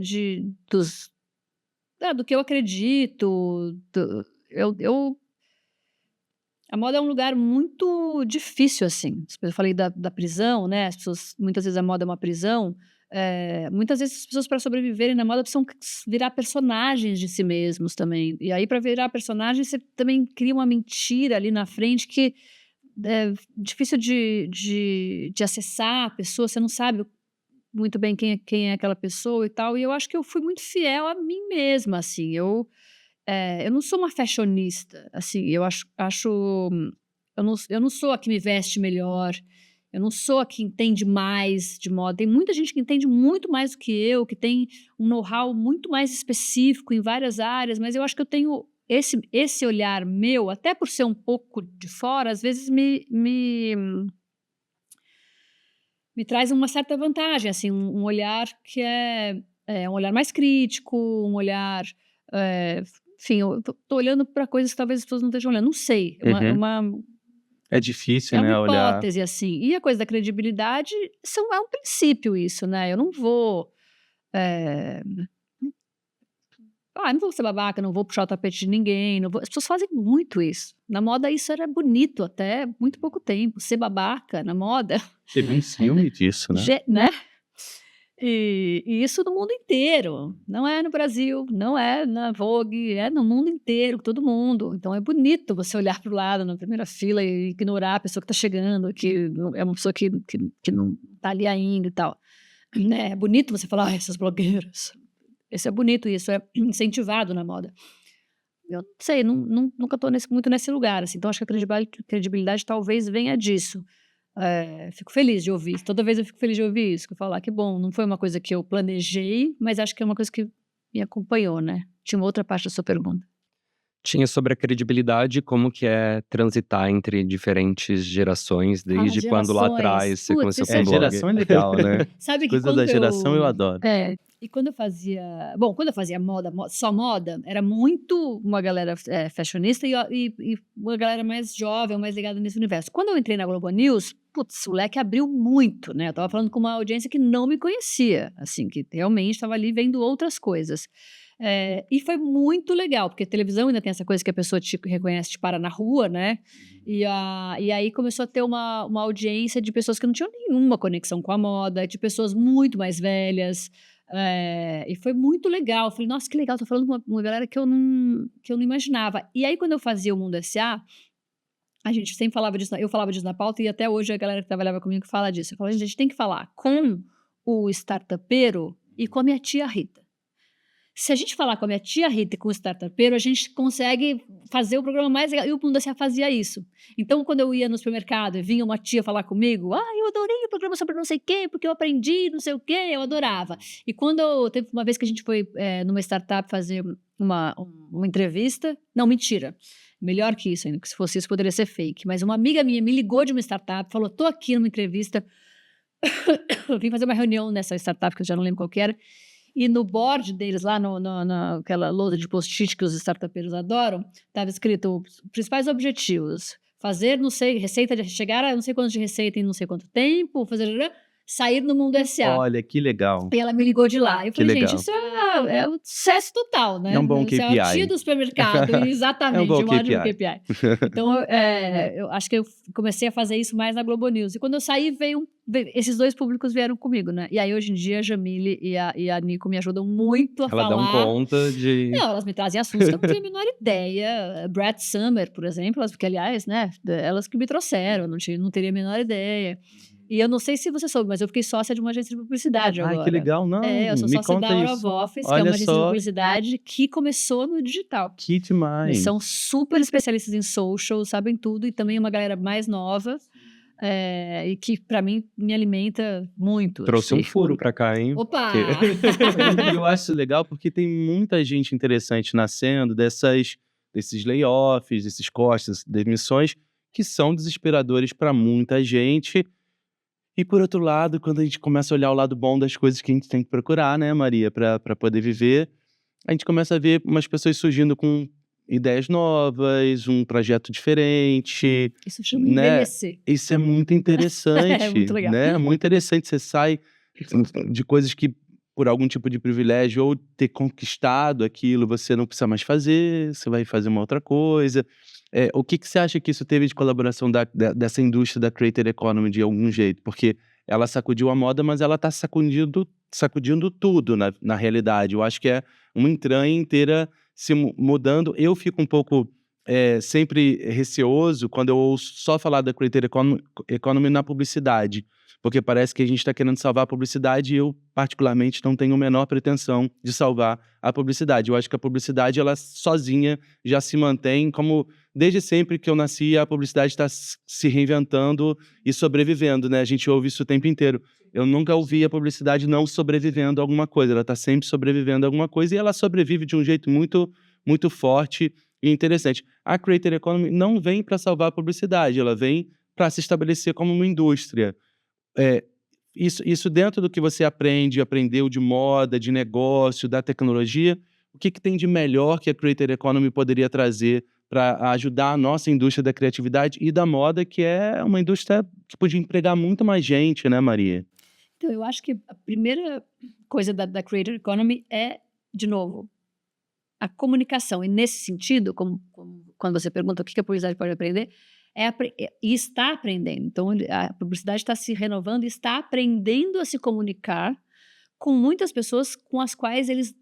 do que eu acredito. A moda é um lugar muito difícil, assim. Eu falei da prisão, né? As pessoas, muitas vezes a moda é uma prisão. Muitas vezes as pessoas, para sobreviverem na moda, precisam virar personagens de si mesmos também. E aí, para virar personagem, você também cria uma mentira ali na frente que é difícil de acessar a pessoa. Você não sabe muito bem quem é aquela pessoa e tal. E eu acho que eu fui muito fiel a mim mesma, assim. Eu não sou uma fashionista, assim, eu não sou a que me veste melhor, eu não sou a que entende mais de moda. Tem muita gente que entende muito mais do que eu, que tem um know-how muito mais específico em várias áreas, mas eu acho que eu tenho esse olhar meu, até por ser um pouco de fora, às vezes me me traz uma certa vantagem, assim, um olhar que um olhar mais crítico, um olhar, enfim, eu tô olhando para coisas que talvez as pessoas não estejam olhando, não sei, Uhum. É difícil, é uma né, olhar. hipótese, assim. E a coisa da credibilidade é um princípio isso, né, eu não vou, eh, não vou ser babaca, não vou puxar o tapete de ninguém, não vou, as pessoas fazem muito isso. Na moda isso era bonito até muito pouco tempo, ser babaca na moda, Teve um filme disso, né? né. E isso no mundo inteiro, não é no Brasil, não é na Vogue, é no mundo inteiro, todo mundo. Então é bonito você olhar para o lado na primeira fila e ignorar a pessoa que está chegando, que é uma pessoa que não está ali ainda e tal, né. É bonito você falar: "Ai, essas blogueiras". Isso é bonito, isso é incentivado na moda. Eu não sei, nunca estou muito nesse lugar, assim, então acho que a credibilidade talvez venha disso. Fico feliz de ouvir, toda vez eu fico feliz de ouvir isso, que eu falo: "Ah, que bom, não foi uma coisa que eu planejei, mas acho que é uma coisa que me acompanhou", né. Tinha uma outra parte da sua pergunta. Tinha sobre a credibilidade, como que é transitar entre diferentes gerações, desde quando lá Gerações. atrás você Putz, começou isso com é o bom. blog. Geração é legal, né? Sabe que Coisa da quando geração eu eu adoro. e quando eu fazia quando eu fazia só moda, era muito uma galera, fashionista e uma galera mais jovem, mais ligada nesse universo. Quando eu entrei na Globo News, putz, o leque abriu muito, né, eu estava falando com uma audiência que não me conhecia, assim, que realmente estava ali vendo outras coisas. E foi muito legal, porque televisão ainda tem essa coisa que a pessoa te reconhece, te para na rua, né, e aí começou a ter uma audiência de pessoas que não tinham nenhuma conexão com a moda, de pessoas muito mais velhas, e foi muito legal. Eu falei: "Nossa, que legal, tô falando com uma galera que eu não imaginava". E aí quando eu fazia o Mundo S.A., a gente sempre falava disso, eu falava disso na pauta e até hoje a galera que trabalhava comigo fala disso. Eu falo: "A gente tem que falar com o startupeiro e com a minha tia Rita". Se a gente falar com a minha tia Rita e com o startupeiro, a gente consegue fazer o programa mais legal, e o Mundo S.A. fazia isso. Então, quando eu ia no supermercado e vinha uma tia falar comigo: "Ah, eu adorei o programa sobre não sei quem, porque eu aprendi não sei o quê", eu adorava. E teve uma vez que a gente foi, numa startup fazer uma entrevista, não, mentira, melhor que isso ainda, que se fosse isso poderia ser fake, mas uma amiga minha me ligou de uma startup, falou: "Tô aqui numa entrevista, eu vim fazer uma reunião nessa startup que eu já não lembro qual que era, e no board deles lá naquela lousa de post-it que os startupeiros adoram, estava escrito os principais objetivos: fazer não sei receita de chegar a não sei quanto de receita em não sei quanto tempo, sair no Mundo S.A." Olha, que legal. E ela me ligou de lá. Eu Que falei: "Gente, legal. isso é um sucesso total, né, É um bom isso é a tia KPI. do supermercado", É um exatamente, bom um ótimo KPI. KPI. Então, eu acho que eu comecei a fazer isso mais na Globo News. E quando eu saí, esses 2 públicos vieram comigo, né. E aí, hoje em dia, a Jamile e a Nico me ajudam muito a Elas dão falar. conta de Não, elas me trazem assuntos que eu não tenho a menor ideia. Brad Summer, por exemplo, porque aliás, né, elas que me trouxeram, eu não teria a menor ideia. E eu não sei se você soube, mas eu fiquei sócia de uma agência de publicidade Ai, que agora. legal. Não, Eu sou me sócia da conta Out isso. of Office, que é Olha uma agência de só, publicidade que começou no digital. que Eles demais. são super especialistas em social, sabem tudo, e também uma galera mais nova, e que para mim me alimenta muito, trouxe um assim. furo pra cá, hein. Opa! E eu acho legal porque tem muita gente interessante nascendo desses layoffs, desses cortes, demissões, que são desesperadores para muita gente. E por outro lado, quando a gente começa a olhar o lado bom das coisas que a gente tem que procurar, né, Maria, para poder viver, a gente começa a ver umas pessoas surgindo com ideias novas, um projeto diferente, Isso chama né? envelhecer. Isso é muito É muito interessante, legal. né? Muito interessante. Você sai de coisas que, por algum tipo de privilégio ou ter conquistado aquilo, você não precisa mais fazer, você vai fazer uma outra coisa. O que você acha que isso teve de colaboração dessa indústria da creator economy de algum jeito? Porque ela sacudiu a moda, mas ela está sacudindo tudo na realidade. Eu acho que é uma entranha inteira se mudando. Eu fico um pouco sempre receoso quando eu ouço só falar da creator economy na publicidade, porque parece que a gente está querendo salvar a publicidade e eu, particularmente, não tenho a menor pretensão de salvar a publicidade. Eu acho que a publicidade, ela sozinha já se mantém como... Desde sempre que eu nasci, a publicidade está se reinventando e sobrevivendo, né? A gente ouve isso o tempo inteiro. Eu nunca ouvi a publicidade não sobrevivendo a alguma coisa. Ela está sempre sobrevivendo a alguma coisa e ela sobrevive de um jeito muito, muito forte e interessante. A Creator Economy não vem para salvar a publicidade, ela vem para se estabelecer como uma indústria. isso dentro do que você aprendeu de moda, de negócio, da tecnologia, o que tem de melhor que a Creator Economy poderia trazer para ajudar a nossa indústria da criatividade e da moda, que é uma indústria que podia empregar muito mais gente, né, Maria? Então, eu acho que a primeira coisa da Creator Economy é, de novo, a comunicação. E nesse sentido, quando você pergunta o que a publicidade pode aprender, e está aprendendo. Então, a publicidade está se renovando e está aprendendo a se comunicar com muitas pessoas com as quais eles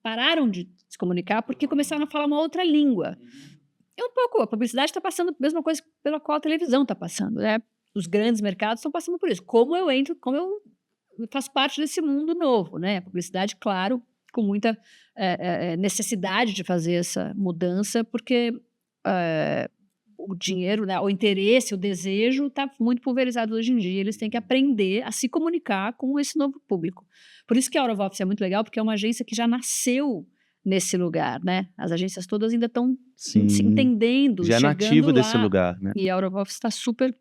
pararam de se comunicar porque começaram a falar uma outra língua. É um pouco, a publicidade está passando a mesma coisa pela qual a televisão está passando, né? Os grandes mercados estão passando por isso. Como eu faço parte desse mundo novo, né? A publicidade, claro, com muita necessidade de fazer essa mudança, porque o dinheiro, né, o interesse, o desejo está muito pulverizado hoje em dia. Eles têm que aprender a se comunicar com esse novo público. Por isso que a Out of Office é muito legal, porque é uma agência que já nasceu nesse lugar, né? As agências todas ainda estão se entendendo, já é nativo desse lugar, né? E a Out of Office está super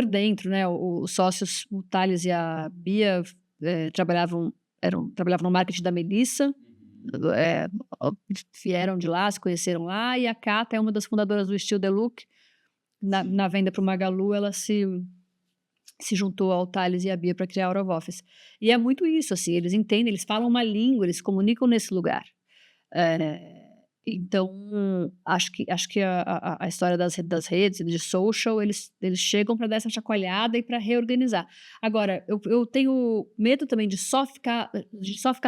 dentro, né? Os sócios, o Thales e a Bia, trabalhavam no marketing da Melissa, vieram de lá, se conheceram lá, e a Cata é uma das fundadoras do Still the Look. Na venda para o Magalu, ela se juntou ao Thales e a Bia para criar a Out of Office. E é muito isso, assim, eles entendem, eles falam uma língua, eles se comunicam nesse lugar. Então, acho que a história das redes, de social, eles chegam para dar essa chacoalhada e para reorganizar. Agora, eu tenho medo também de só ficar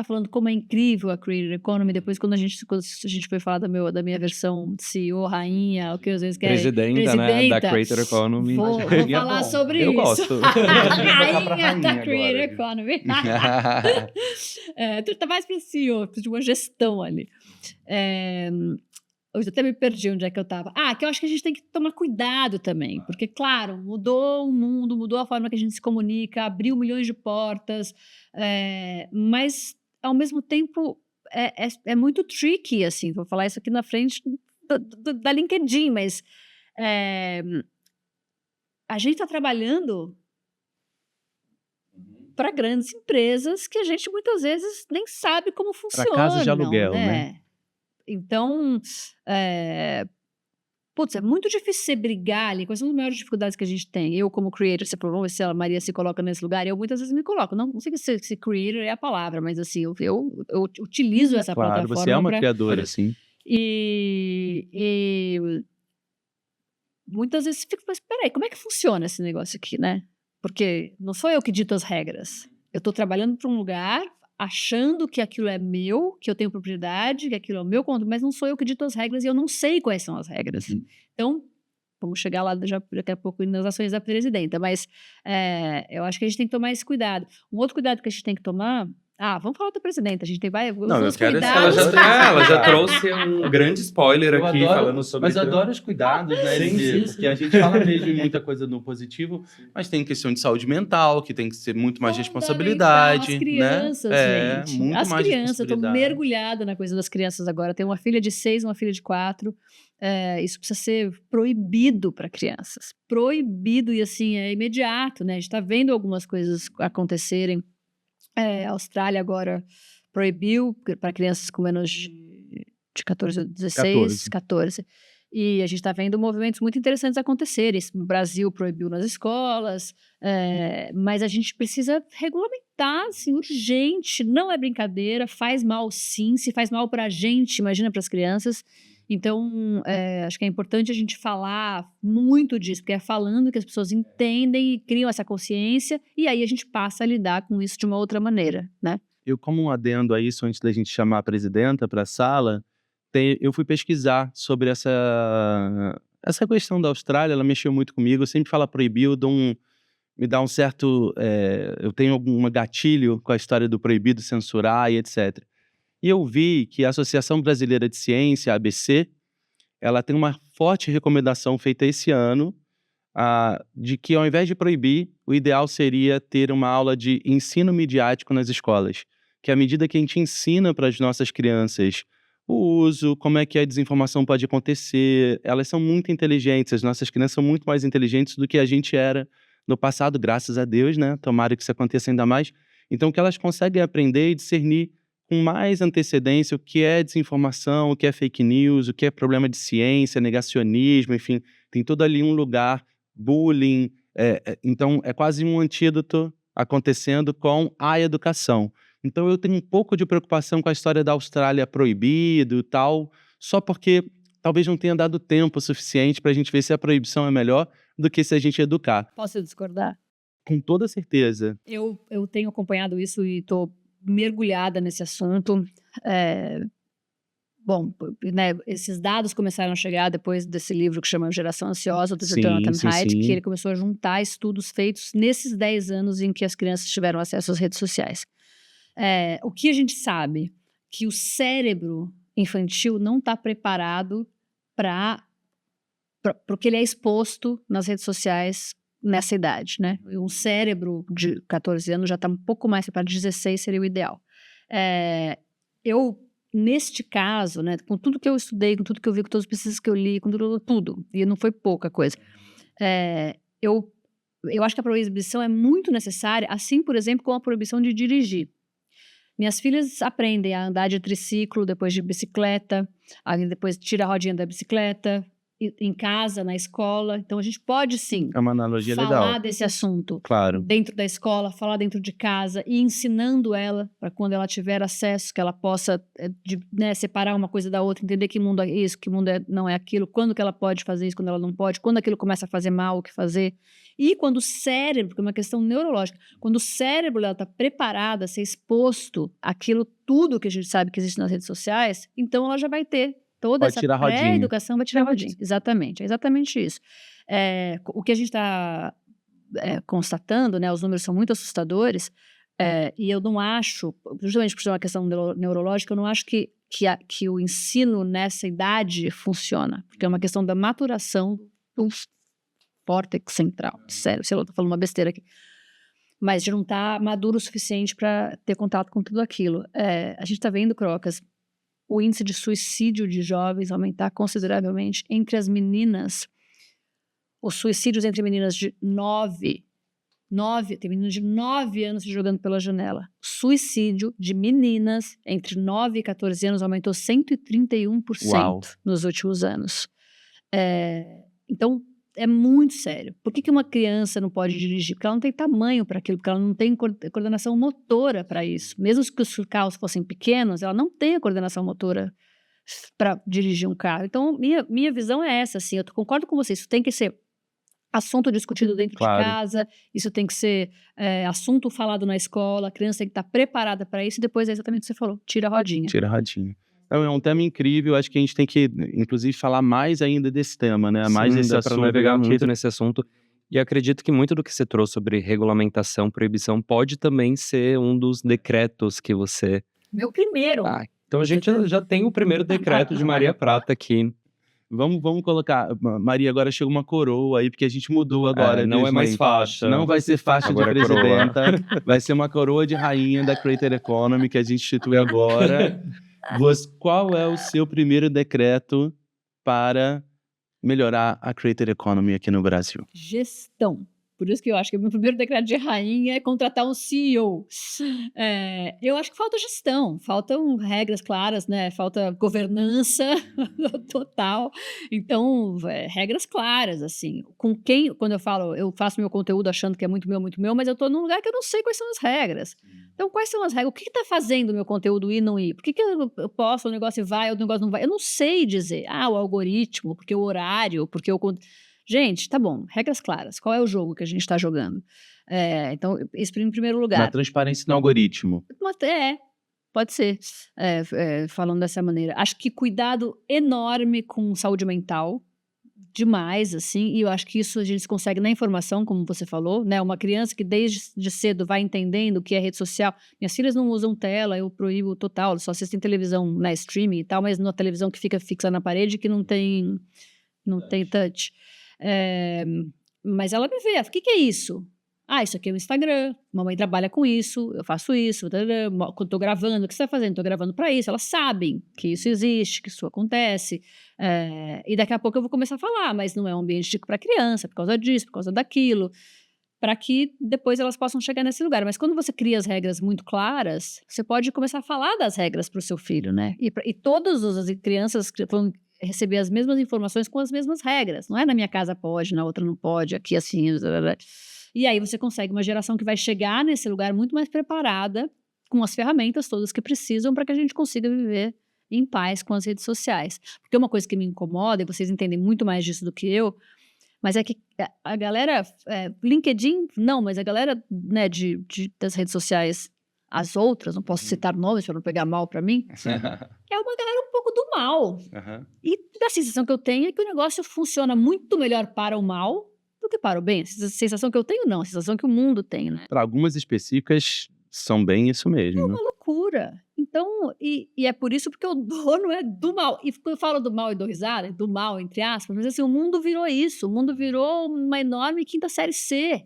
falando como é incrível a Creator Economy, depois quando a gente foi falar da minha versão CEO, rainha, o que às vezes quer presidenta, né, da Creator Economy. Vou falar sobre isso. Eu gosto. Rainha da Creator Economy. Tu tá mais para CEO, de uma gestão ali. Eu até me perdi onde é que eu estava. Que eu acho que a gente tem que tomar cuidado também, porque, claro, mudou o mundo, mudou a forma que a gente se comunica, abriu milhões de portas, mas, ao mesmo tempo, é muito tricky, assim, vou falar isso aqui na frente da LinkedIn, mas a gente está trabalhando para grandes empresas que a gente muitas vezes nem sabe como funciona. Para casa de aluguel, né? Então, é muito difícil você brigar ali. Quais são as maiores dificuldades que a gente tem? Eu, como creator, vamos ver se a Maria se coloca nesse lugar, eu muitas vezes me coloco. Não sei se creator é a palavra, mas assim, eu utilizo essa plataforma. Claro, você é uma criadora, sim. E muitas vezes fico, mas peraí, como é que funciona esse negócio aqui, né? Porque não sou eu que dito as regras. Eu estou trabalhando para um lugar, achando que aquilo é meu, que eu tenho propriedade, que aquilo é o meu conto, mas não sou eu que dito as regras e eu não sei quais são as regras. Então, vamos chegar lá daqui a pouco nas ações da presidenta, mas eu acho que a gente tem que tomar esse cuidado. Um outro cuidado que a gente tem que tomar... vamos falar da presidenta, a gente tem vários cuidados. Ela já trouxe um grande spoiler aqui, falando sobre... Mas eu adoro os cuidados, né? Sim. Porque a gente fala mesmo de muita coisa no positivo, mas tem questão de saúde mental, que tem que ser muito mais responsabilidade. As crianças, né? gente. Muito as mais crianças, eu tô mergulhada na coisa das crianças agora. Tenho uma filha de 6, uma filha de 4. Isso precisa ser proibido para crianças. Proibido, e assim, é imediato, né? A gente tá vendo algumas coisas acontecerem. A Austrália agora proibiu para crianças com menos de 14 a 16, 14. E a gente está vendo movimentos muito interessantes acontecerem. O Brasil proibiu nas escolas, mas a gente precisa regulamentar, assim, urgente. Não é brincadeira, faz mal sim. Se faz mal para a gente, imagina para as crianças. Então, acho que é importante a gente falar muito disso, porque é falando que as pessoas entendem e criam essa consciência, e aí a gente passa a lidar com isso de uma outra maneira, né? Eu, como um adendo a isso, antes da gente chamar a presidenta para a sala, eu fui pesquisar sobre essa questão da Austrália. Ela mexeu muito comigo. Eu sempre falo proibido, me dá um certo... eu tenho algum gatilho com a história do proibido, censurar e etc. E eu vi que a Associação Brasileira de Ciência, a ABC, ela tem uma forte recomendação feita esse ano de que, ao invés de proibir, o ideal seria ter uma aula de ensino midiático nas escolas. Que à medida que a gente ensina para as nossas crianças o uso, como é que a desinformação pode acontecer, elas são muito inteligentes, as nossas crianças são muito mais inteligentes do que a gente era no passado, graças a Deus, né? Tomara que isso aconteça ainda mais. Então, que elas conseguem aprender e discernir com mais antecedência o que é desinformação, o que é fake news, o que é problema de ciência, negacionismo, enfim, tem todo ali um lugar, bullying. Então, é quase um antídoto acontecendo com a educação. Então, eu tenho um pouco de preocupação com a história da Austrália proibido e tal, só porque talvez não tenha dado tempo suficiente para a gente ver se a proibição é melhor do que se a gente educar. Posso discordar? Com toda certeza. Eu tenho acompanhado isso e estou mergulhada nesse assunto. Bom, né, esses dados começaram a chegar depois desse livro que chama Geração Ansiosa, do Jonathan Haidt, que ele começou a juntar estudos feitos nesses 10 anos em que as crianças tiveram acesso às redes sociais. O que a gente sabe? Que o cérebro infantil não está preparado para o que ele é exposto nas redes sociais nessa idade, né? Um cérebro de 14 anos já está um pouco mais preparado, 16 seria o ideal. Neste caso, né, com tudo que eu estudei, com tudo que eu vi, com todas as pesquisas que eu li, com tudo, e não foi pouca coisa, eu acho que a proibição é muito necessária, assim, por exemplo, como a proibição de dirigir. Minhas filhas aprendem a andar de triciclo, depois de bicicleta, aí depois tira a rodinha da bicicleta, em casa, na escola. Então, a gente pode, sim, é uma analogia falar legal desse assunto claro. Dentro da escola, falar dentro de casa e ensinando ela para quando ela tiver acesso, que ela possa separar uma coisa da outra, entender que mundo é isso, que mundo não é aquilo, quando que ela pode fazer isso, quando ela não pode, quando aquilo começa a fazer mal, o que fazer. E quando o cérebro, porque é uma questão neurológica, quando o cérebro está preparado a ser exposto àquilo tudo que a gente sabe que existe nas redes sociais, então ela já vai ter toda essa pré-educação, vai tirar a rodinha. Exatamente, é exatamente isso. O que a gente está constatando, né, os números são muito assustadores, e eu não acho, justamente por ser uma questão neurológica, eu não acho que o ensino nessa idade funciona, porque é uma questão da maturação do córtex central, sério, sei lá, estou falando uma besteira aqui, mas de não estar maduro o suficiente para ter contato com tudo aquilo. A gente está vendo, Crocas, o índice de suicídio de jovens aumentar consideravelmente entre as meninas. Os suicídios entre meninas de 9, tem meninas de 9 anos jogando pela janela. O suicídio de meninas entre 9 e 14 anos aumentou 131% Uau. Nos últimos anos. Então, é muito sério. Por que uma criança não pode dirigir? Porque ela não tem tamanho para aquilo, porque ela não tem coordenação motora para isso. Mesmo que os carros fossem pequenos, ela não tem a coordenação motora para dirigir um carro. Então, minha visão é essa, assim, eu concordo com você, isso tem que ser assunto discutido dentro de casa, isso tem que ser assunto falado na escola, a criança tem que estar preparada para isso, e depois é exatamente o que você falou, tira a rodinha. Tira a rodinha. É um tema incrível, acho que a gente tem que, inclusive, falar mais ainda desse tema, né? Mais desse assunto. Para navegar muito nesse assunto. E acredito que muito do que você trouxe sobre regulamentação, proibição, pode também ser um dos decretos que você... Meu primeiro! Então a gente já tem o primeiro decreto de Maria Prata aqui. Vamos colocar, Maria, agora chega uma coroa aí, porque a gente mudou agora. Não é mais faixa. Não vai ser faixa agora de presidenta, vai ser uma coroa de rainha da Creator Economy que a gente institui agora. Qual é o seu primeiro decreto para melhorar a Creator Economy aqui no Brasil? Gestão. Por isso que eu acho que o meu primeiro decreto de rainha é contratar um CEO. Eu acho que falta gestão, faltam regras claras, né? Falta governança total. Então, regras claras, assim. Com quem, quando eu faço meu conteúdo achando que é muito meu, mas eu estou num lugar que eu não sei quais são as regras. Então, quais são as regras? O que está fazendo o meu conteúdo ir e não ir? Por que eu posto, o negócio vai, o negócio não vai? Eu não sei dizer. O algoritmo, porque o horário, porque o... Gente, tá bom, regras claras. Qual é o jogo que a gente está jogando? Então, isso em primeiro lugar. Na transparência no algoritmo. Pode ser. Falando dessa maneira. Acho que cuidado enorme com saúde mental. Demais, assim. E eu acho que isso a gente consegue na informação, como você falou, né? Uma criança que desde cedo vai entendendo o que é rede social. Minhas filhas não usam tela, eu proíbo total. Só assistem televisão na streaming e tal, mas numa televisão que fica fixa na parede que não tem touch. Mas ela me vê, o que é isso? Isso aqui é o Instagram, mamãe trabalha com isso, eu faço isso, quando tô gravando, o que você tá fazendo? Tô gravando para isso. Elas sabem que isso existe, que isso acontece, e daqui a pouco eu vou começar a falar, mas não é um ambiente para criança, por causa disso, por causa daquilo. para que depois elas possam chegar nesse lugar. Mas quando você cria as regras muito claras, você pode começar a falar das regras para o seu filho, né? E todas as crianças vão receber as mesmas informações com as mesmas regras. Não é na minha casa pode, na outra não pode, aqui assim... E aí você consegue uma geração que vai chegar nesse lugar muito mais preparada, com as ferramentas todas que precisam para que a gente consiga viver em paz com as redes sociais. Porque uma coisa que me incomoda, e vocês entendem muito mais disso do que eu, mas é que a galera, LinkedIn, não, mas a galera, né, das redes sociais, as outras, não posso citar nomes para não pegar mal para mim, é uma galera um pouco do mal. E a sensação que eu tenho é que o negócio funciona muito melhor para o mal do que para o bem. A sensação que eu tenho, não, a sensação que o mundo tem, né? Para algumas específicas, são bem isso mesmo. É uma loucura. Então, e é por isso porque o dono é do mal. E quando eu falo do mal e dou risada, do mal, entre aspas, mas assim, o mundo virou isso. O mundo virou uma enorme quinta série C.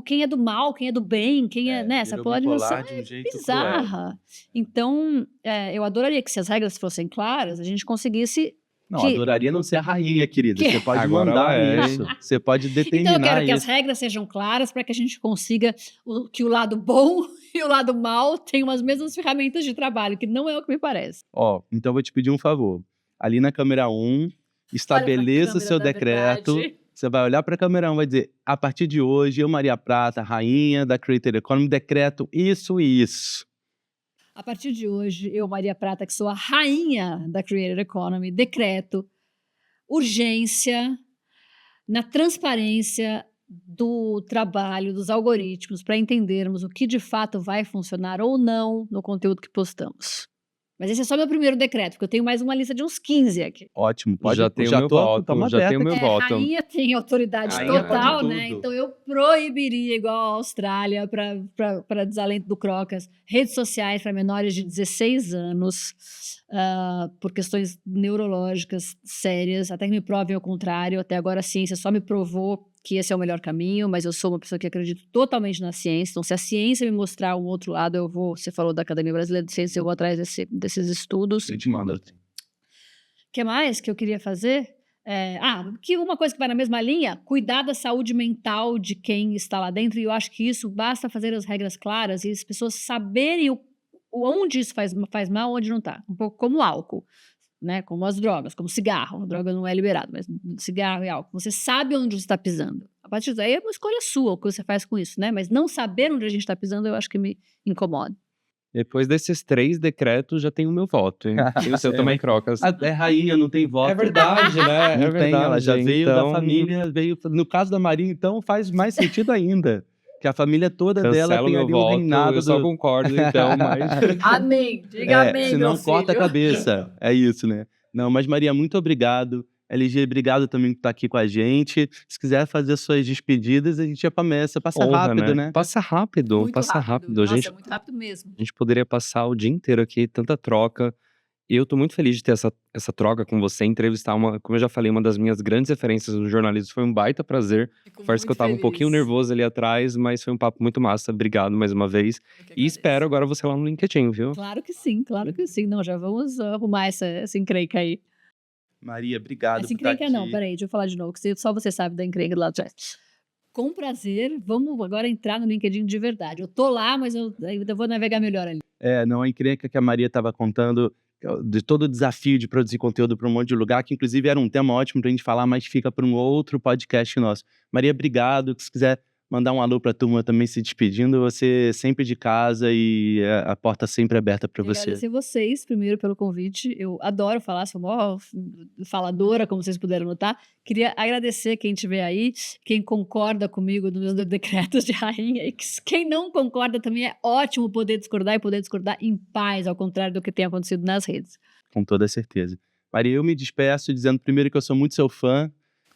Quem é do mal, quem é do bem, quem é, né? Essa polarização é bizarra. Cruel. Então, eu adoraria que se as regras fossem claras, a gente conseguisse... Não, adoraria não ser a rainha, querida. Você pode mandar isso. Você pode determinar Então eu quero que as regras sejam claras para que a gente consiga que o lado bom e o lado mal tenham as mesmas ferramentas de trabalho, que não é o que me parece. Então eu vou te pedir um favor. Ali na câmera 1, estabeleça o seu decreto. Você vai olhar para a câmera 1 e vai dizer, a partir de hoje, eu, Maria Prata, rainha da Creator Economy, decreto isso e isso. A partir de hoje, eu, Maria Prata, que sou a rainha da Creator Economy, decreto urgência na transparência do trabalho dos algoritmos para entendermos o que de fato vai funcionar ou não no conteúdo que postamos. Mas esse é só meu primeiro decreto, porque eu tenho mais uma lista de uns 15 aqui. Ótimo, pode. Já tenho meu voto, já tenho meu voto. A rainha tem autoridade total, né? Então eu proibiria, igual a Austrália, para desalento do Crocas, redes sociais para menores de 16 anos, por questões neurológicas sérias, até que me provem o contrário. Até agora a ciência só me provou que esse é o melhor caminho, mas eu sou uma pessoa que acredito totalmente na ciência. Então, se a ciência me mostrar um outro lado, eu vou... Você falou da Academia Brasileira de Ciências, eu vou atrás desses estudos. Eu te mando. O que mais que eu queria fazer? Que uma coisa que vai na mesma linha, cuidar da saúde mental de quem está lá dentro, e eu acho que isso basta fazer as regras claras e as pessoas saberem onde isso faz mal, onde não está. Um pouco como álcool. Né, como as drogas, como cigarro. A droga não é liberada, mas cigarro e álcool. Você sabe onde você está pisando. A partir daí é uma escolha sua, o que você faz com isso, né? Mas não saber onde a gente está pisando, eu acho que me incomoda. Depois desses 3 decretos, já tem o meu voto, hein? E o seu também, Crocas. É rainha, não tem voto. É verdade, né? Não tem, ela já veio da família, no caso da Maria, então, faz mais sentido ainda. Que a família toda dela tem ali o reinado. Eu só concordo, então, mas... Amém, diga amém, senão corta a cabeça, é isso, né? Não, mas Maria, muito obrigado. LG, obrigado também por estar aqui com a gente. Se quiser fazer suas despedidas, a gente já começa. Passa rápido, né? Passa rápido, muito rápido. Nossa, é muito rápido mesmo. A gente poderia passar o dia inteiro aqui, tanta troca. E eu tô muito feliz de ter essa troca com você, entrevistar como eu já falei, uma das minhas grandes referências no jornalismo. Foi um baita prazer. Parece que eu tava um pouquinho nervoso ali atrás, mas foi um papo muito massa. Obrigado mais uma vez. E espero agora você lá no LinkedIn, viu? Claro que sim, claro que sim. Não, já vamos arrumar essa encrenca aí. Maria, obrigado essa encrenca não, peraí, deixa eu falar de novo, que só você sabe da encrenca do lado de trás. Com prazer, vamos agora entrar no LinkedIn de verdade. Eu tô lá, mas eu ainda vou navegar melhor ali. Não, a encrenca que a Maria estava contando de todo o desafio de produzir conteúdo para um monte de lugar, que inclusive era um tema ótimo para a gente falar, mas fica para um outro podcast nosso. Maria, obrigado. Se quiser mandar um alô para a turma também se despedindo, você sempre de casa e a porta sempre aberta para você. Agradecer vocês primeiro pelo convite. Eu adoro falar, sou uma faladora, como vocês puderam notar. Queria agradecer quem estiver aí, quem concorda comigo nos meus decretos de rainha. E quem não concorda também é ótimo poder discordar e poder discordar em paz, ao contrário do que tem acontecido nas redes. Com toda certeza. Maria, eu me despeço dizendo primeiro que eu sou muito seu fã.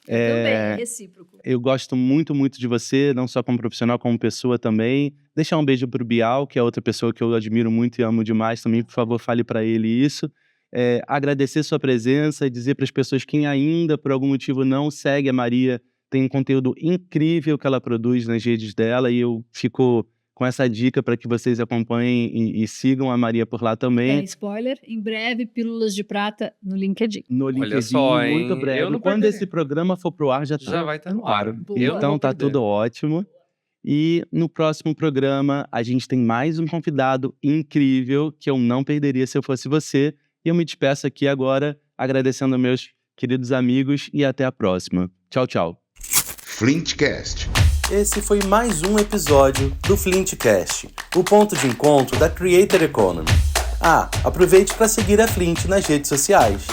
Também, é recíproco. Eu gosto muito, muito de você, não só como profissional, como pessoa também. Deixar um beijo pro Bial, que é outra pessoa que eu admiro muito e amo demais também. Por favor, fale para ele isso. Agradecer sua presença e dizer para as pessoas que ainda, por algum motivo, não segue a Maria. Tem um conteúdo incrível que ela produz nas redes dela e eu fico com essa dica para que vocês acompanhem e sigam a Maria por lá também. Spoiler, em breve, Pílulas de Prata no LinkedIn. No LinkedIn, olha só, muito breve. Quando esse programa for pro ar, já vai estar no ar. Então tá tudo ótimo. E no próximo programa, a gente tem mais um convidado incrível que eu não perderia se eu fosse você. E eu me despeço aqui agora, agradecendo aos meus queridos amigos e até a próxima. Tchau, tchau. Flintcast. Esse foi mais um episódio do Flintcast, o ponto de encontro da Creator Economy. Aproveite para seguir a Flint nas redes sociais.